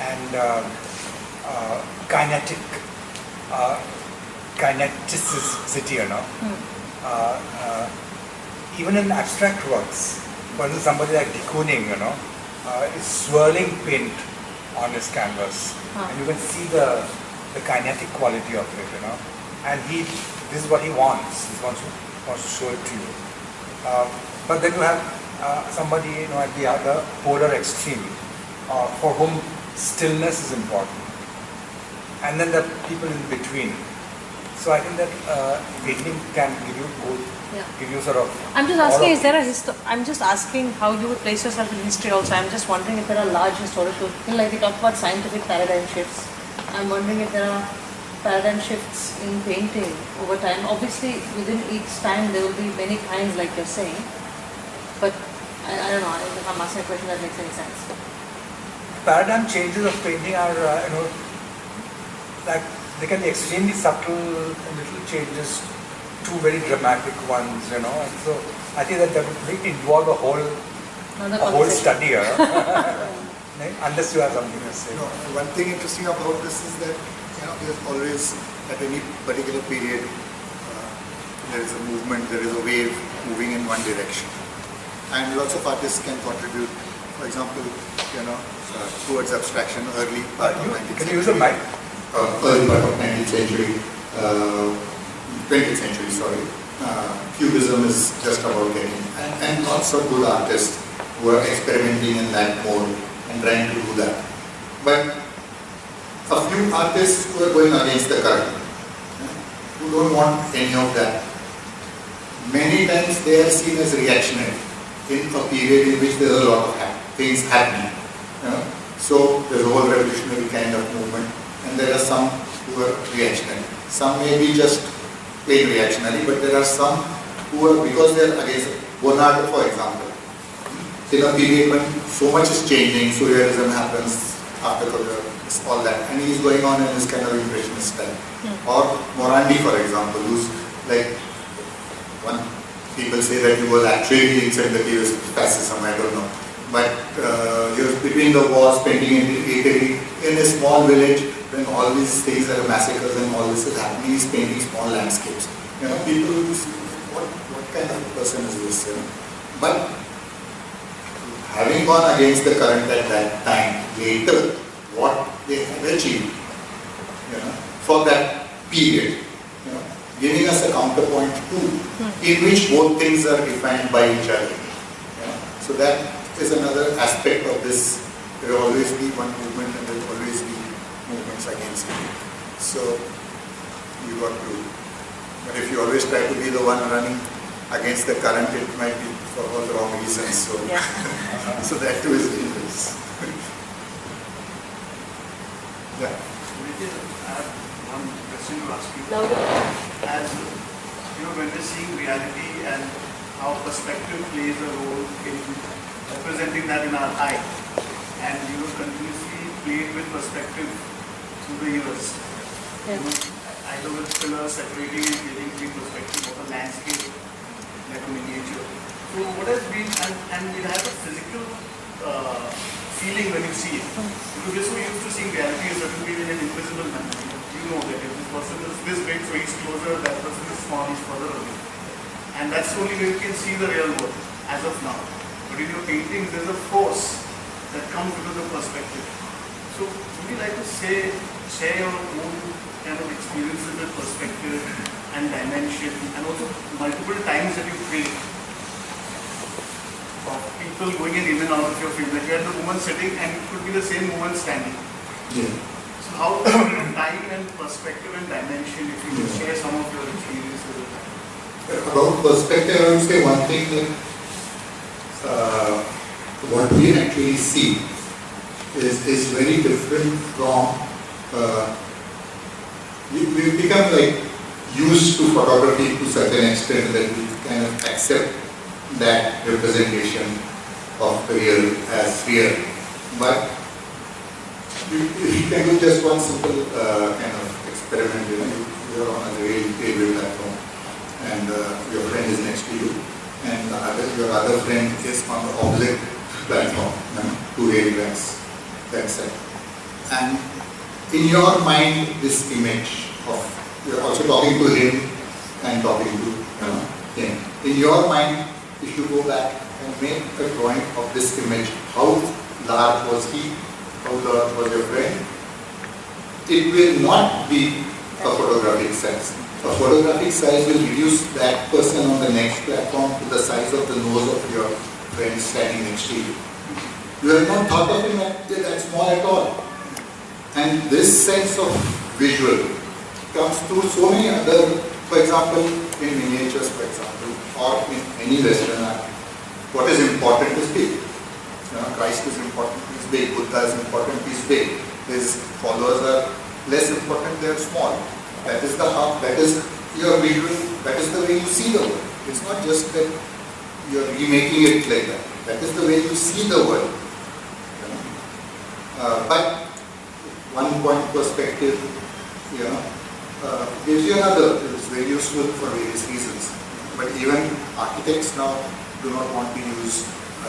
and kineticity, even in abstract works. For instance, somebody like de Kooning, is swirling paint on his canvas, and you can see the kinetic quality of it, and this is what he wants. He wants to show it to you. But then you have somebody, at the other polar extreme, for whom stillness is important, and then the people in between. So I think that painting can give you both, Yeah. give you sort of. I'm just all asking, of is there a I'm just asking how you would place yourself in history also. I'm just wondering if there are large historical, like we talked about scientific paradigm shifts. I'm wondering if there are paradigm shifts in painting over time. Obviously, within each time there will be many kinds, like you're saying. But I don't know if I'm asking a question that makes any sense. Paradigm changes of painting are, like they can be extremely subtle little changes to very dramatic ones, and so I think that would involve a whole Another conversation. study here. Unless you have something to say. One thing interesting about this is that there's always at any particular period there is a movement, there is a wave moving in one direction, and lots of artists can contribute. For example, towards abstraction, early part of 19th Can you use a mic? Early part of 19th century, 20th century, sorry. Cubism is just about getting, and lots of good artists who are experimenting in that mode and trying to do that. But a few artists who are going against the current, who don't want any of that. Many times they are seen as reactionary in a period in which there's a lot of things happening. So there's a whole revolutionary kind of movement, and there are some who are reactionary. Some may be just plain reactionary, but there are some who are, because they are against Bonnard, for example. In a period when so much is changing, surrealism happens after all that, and he's going on in this kind of impressionist style. Or Morandi, for example, who's like, people say that he was actually inside the cave fascism, I don't know. But he was between the wars, painting in Italy, in a small village, when all these things are massacres and all this is happening, he's painting small landscapes. People will say, what kind of person is this? But having gone against the current at that time, later, what they have achieved, for that period, giving us a counterpoint too, in which both things are defined by each other. So that is another aspect of this. There will always be one movement and there will always be movements against it. So you got to, but if you always try to be the one running against the current, it might be for all the wrong reasons. So, so that too is dangerous. Yeah. I have one question to ask you. Louder. As when we're seeing reality and how perspective plays a role in representing that in our eye, and continuously played with perspective through the years. Either with pillars separating and creating three perspective of a landscape, like a miniature. So what has been, and it has a physical feeling when you see it. Because we're so used to seeing reality in certain way in an invisible manner. You know that if this person is this big, so he's closer, that person is small, he's further away. And that's the only way you can see the real world, as of now. But in your paintings, there's a force that comes because of perspective. So would you like to share your own kind of experiences with perspective and dimension, and also multiple times that you create of people going in and out of your film? Like you had the woman sitting and it could be the same woman standing. Yeah. So how time and perspective and dimension, if you could share some of your experiences with that? About perspective, I would say one thing that what we actually see is very different from, we become like used to photography to such an extent that we kind of accept that representation of the real as real. But you can do just one simple kind of experiment. You're on a railway platform and your friend is next to you, and your other friend is on the opposite platform, two railways, that's it. And in your mind, this image of, you're also talking to him and talking to him. In your mind, if you go back and make a drawing of this image, how large was he, how large was your friend, it will not be a photographic size. A photographic size will reduce that person on the next platform to the size of the nose of your friend standing next to you. You have not thought of him that small at all. And this sense of visual comes through so many other, for example, in miniatures, for example, or in any Western art. What is important is big. Christ is important, is big. Buddha is important, is big. His followers are less important, they are small. That is the how, that is your visual, that is the way you see the world. It's not just that you are remaking it like that. That is the way you see the world. But one point perspective, gives you another. It's very useful for various reasons. But even architects now do not want to use a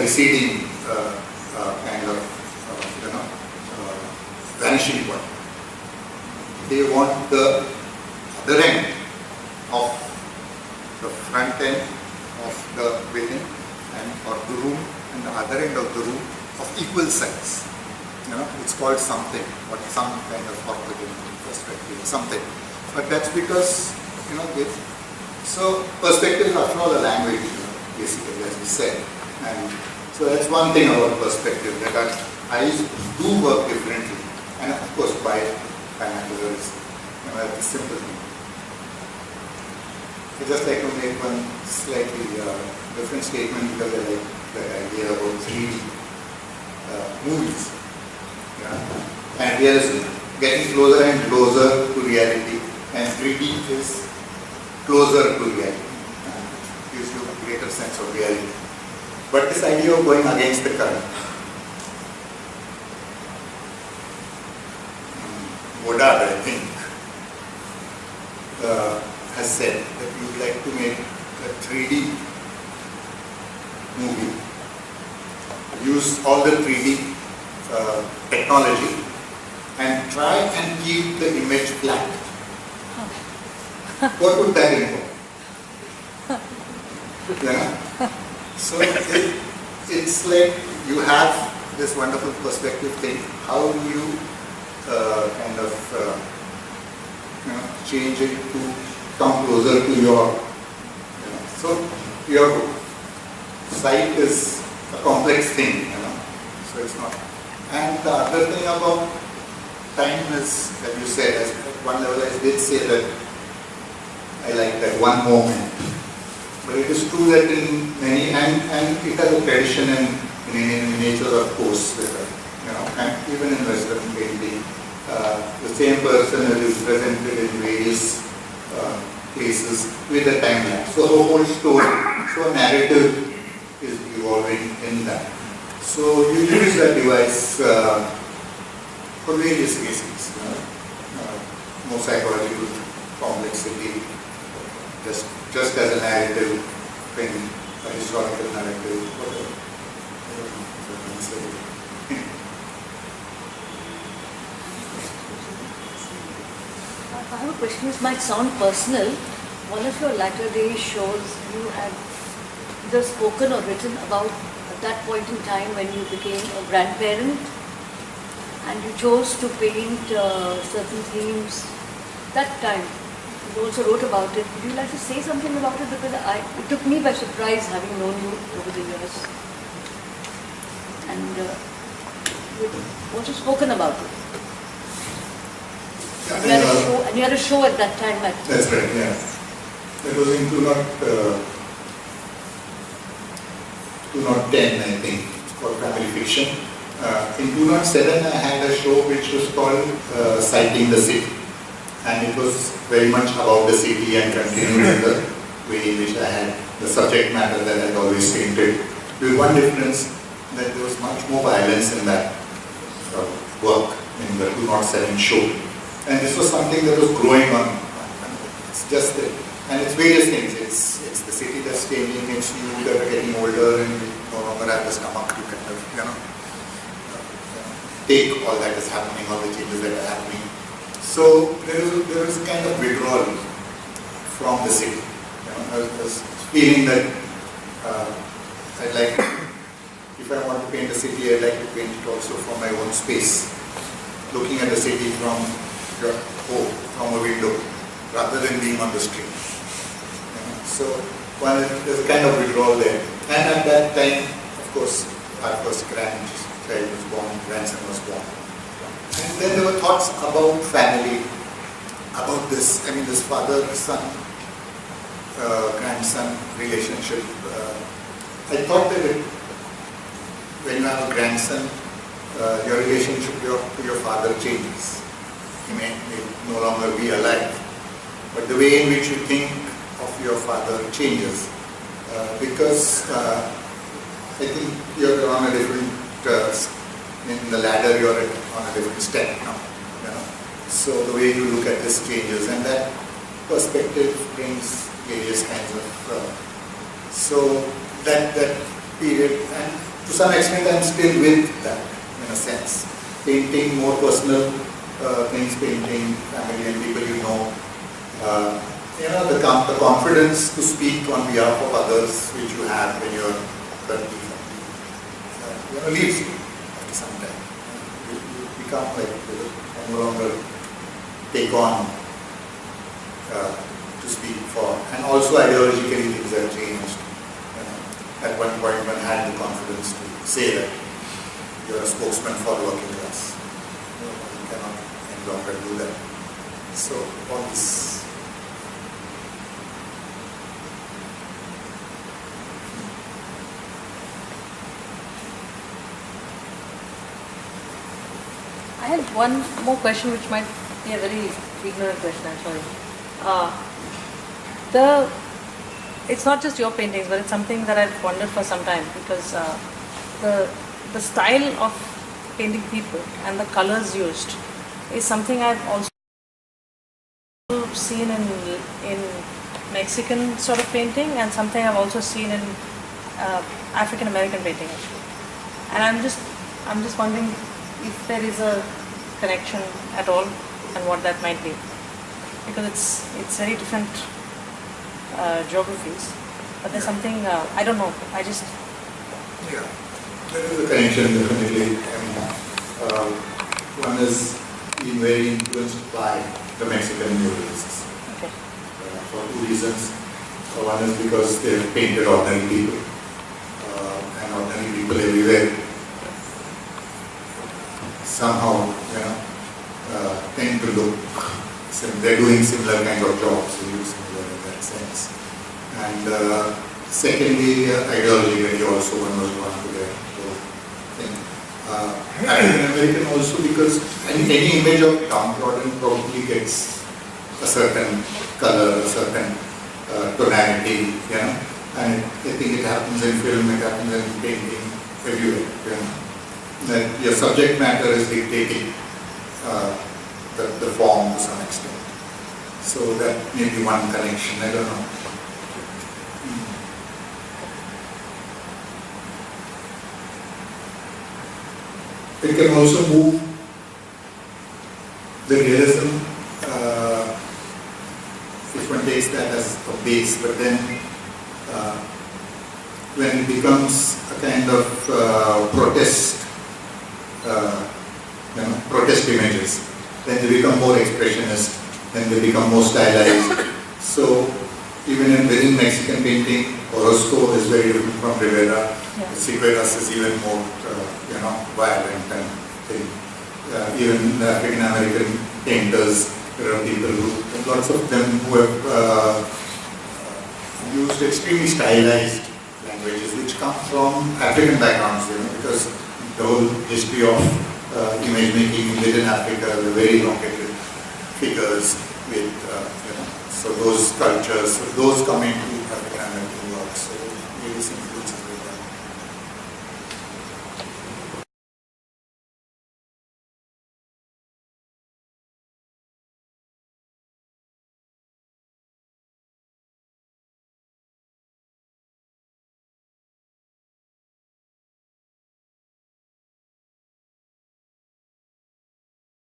receding kind of vanishing point. They want the other end of the front end of the building or the room and the other end of the room of equal size. It's called something, or some kind of orthogonal perspective, something. But that's because, so perspective is after all a language, basically, as we said. And so that's one thing about perspective, that our eyes do work differently. And of course, by binoculars, that's a simple thing. I just like to make one slightly different statement because I like the idea about 3D movies. And realism, getting closer and closer to reality, and 3D is closer to reality. Gives you a greater sense of reality. But this idea of going against the current. Godard, I think, has said that you would like to make a 3D movie. Use all the 3D technology and try and keep the image flat. What would that involve? So it's like you have this wonderful perspective thing. How do you change it to come closer to your, so your sight is a complex thing, so it's not. And the other thing about time is, as you said, at one level I did say that I like that one moment. But it is true that in many, and it has a tradition in miniatures, of course, and even in Western painting, the same person is represented in various places with a timeline. So the whole story, so a narrative is evolving in that. So you use that device for various reasons. More psychological complexity, just as a narrative thing, a historical narrative, whatever. I have a question which might sound personal. One of your latter day shows, you had either spoken or written about that point in time when you became a grandparent and you chose to paint certain themes. That time, you also wrote about it. Would you like to say something about it? Because it took me by surprise having known you over the years. And you've also spoken about it. And you had a show at that time. That's right, yeah. It was in 2010, I think. It's called Family Fiction. In 2007, I had a show which was called Sighting the City. And it was very much about the city and continuing the way in which I had the subject matter that I had always painted. With one difference, that there was much more violence in that work in the 2007 show. And this was something that was growing on. It's just that, and it's various things. It's the city that's changing, it's you that are getting older and you no longer have the stomach to kind of, take all that is happening, all the changes that are happening. So there is a kind of withdrawal from the city. I was feeling that I'd like, if I want to paint a city, I'd like to paint it also from my own space. Looking at the city from your home, from a window, rather than being on the street. So there's a kind of withdrawal there. And at that time, of course, our first grandchild was born, grandson was born. And then there were thoughts about family about this, I mean, this father-son, grandson relationship. I thought that when you have a grandson, your relationship to your father changes. He may no longer be alive, but the way in which you think of your father changes. Because I think you're on a different, in the ladder you're on a different step now. You know? So the way you look at this changes, and that perspective brings various kinds of, so that period, and to some extent I'm still with that in a sense. Painting more personal things, painting family and people you know. You know, the confidence to speak on behalf of others which you have when you're 30, you know, leaves you after some time. You become like, you no longer take on to speak for. And also ideologically things have changed. You know, at one point one had the confidence to say that you're a spokesman for the working class. You cannot any longer do that. So all this. I had one more question which might be a very ignorant question, I'm sorry. It's not just your paintings, but it's something that I've wondered for some time, because the style of painting people and the colors used is something I've also seen in Mexican sort of painting, and something I've also seen in African American painting actually. And I'm just wondering if there is a connection at all and what that might be, because it's very different geographies, but there's something I don't know. Yeah, there is a connection definitely. I mean, one is being very influenced by the Mexican muralists. Okay. For two reasons. One is because they have painted ordinary people, and ordinary people everywhere somehow, you know, tend to look, they're doing similar kind of jobs, similar in that sense. And secondly, ideologically also one was drawn to that thing. African American also, because any image of downtrodden probably gets a certain color, a certain tonality, you know. And I think it happens in film, it happens in painting, everywhere, you know. That your subject matter is dictating the form to some extent. So that may be one connection, I don't know. It can also move the realism, if one takes that as a base, but then when it becomes a kind of protest, protest images, then they become more expressionist, then they become more stylized. So even within Mexican painting, Orozco is very different from Rivera. Siqueiros is even more, violent and thing. Even the African American painters, there are people lots of them who have used extremely stylized languages, which come from African backgrounds, because the whole history of image making within Africa, the very elongated figures with, so those cultures, those come into African American work, so various influences.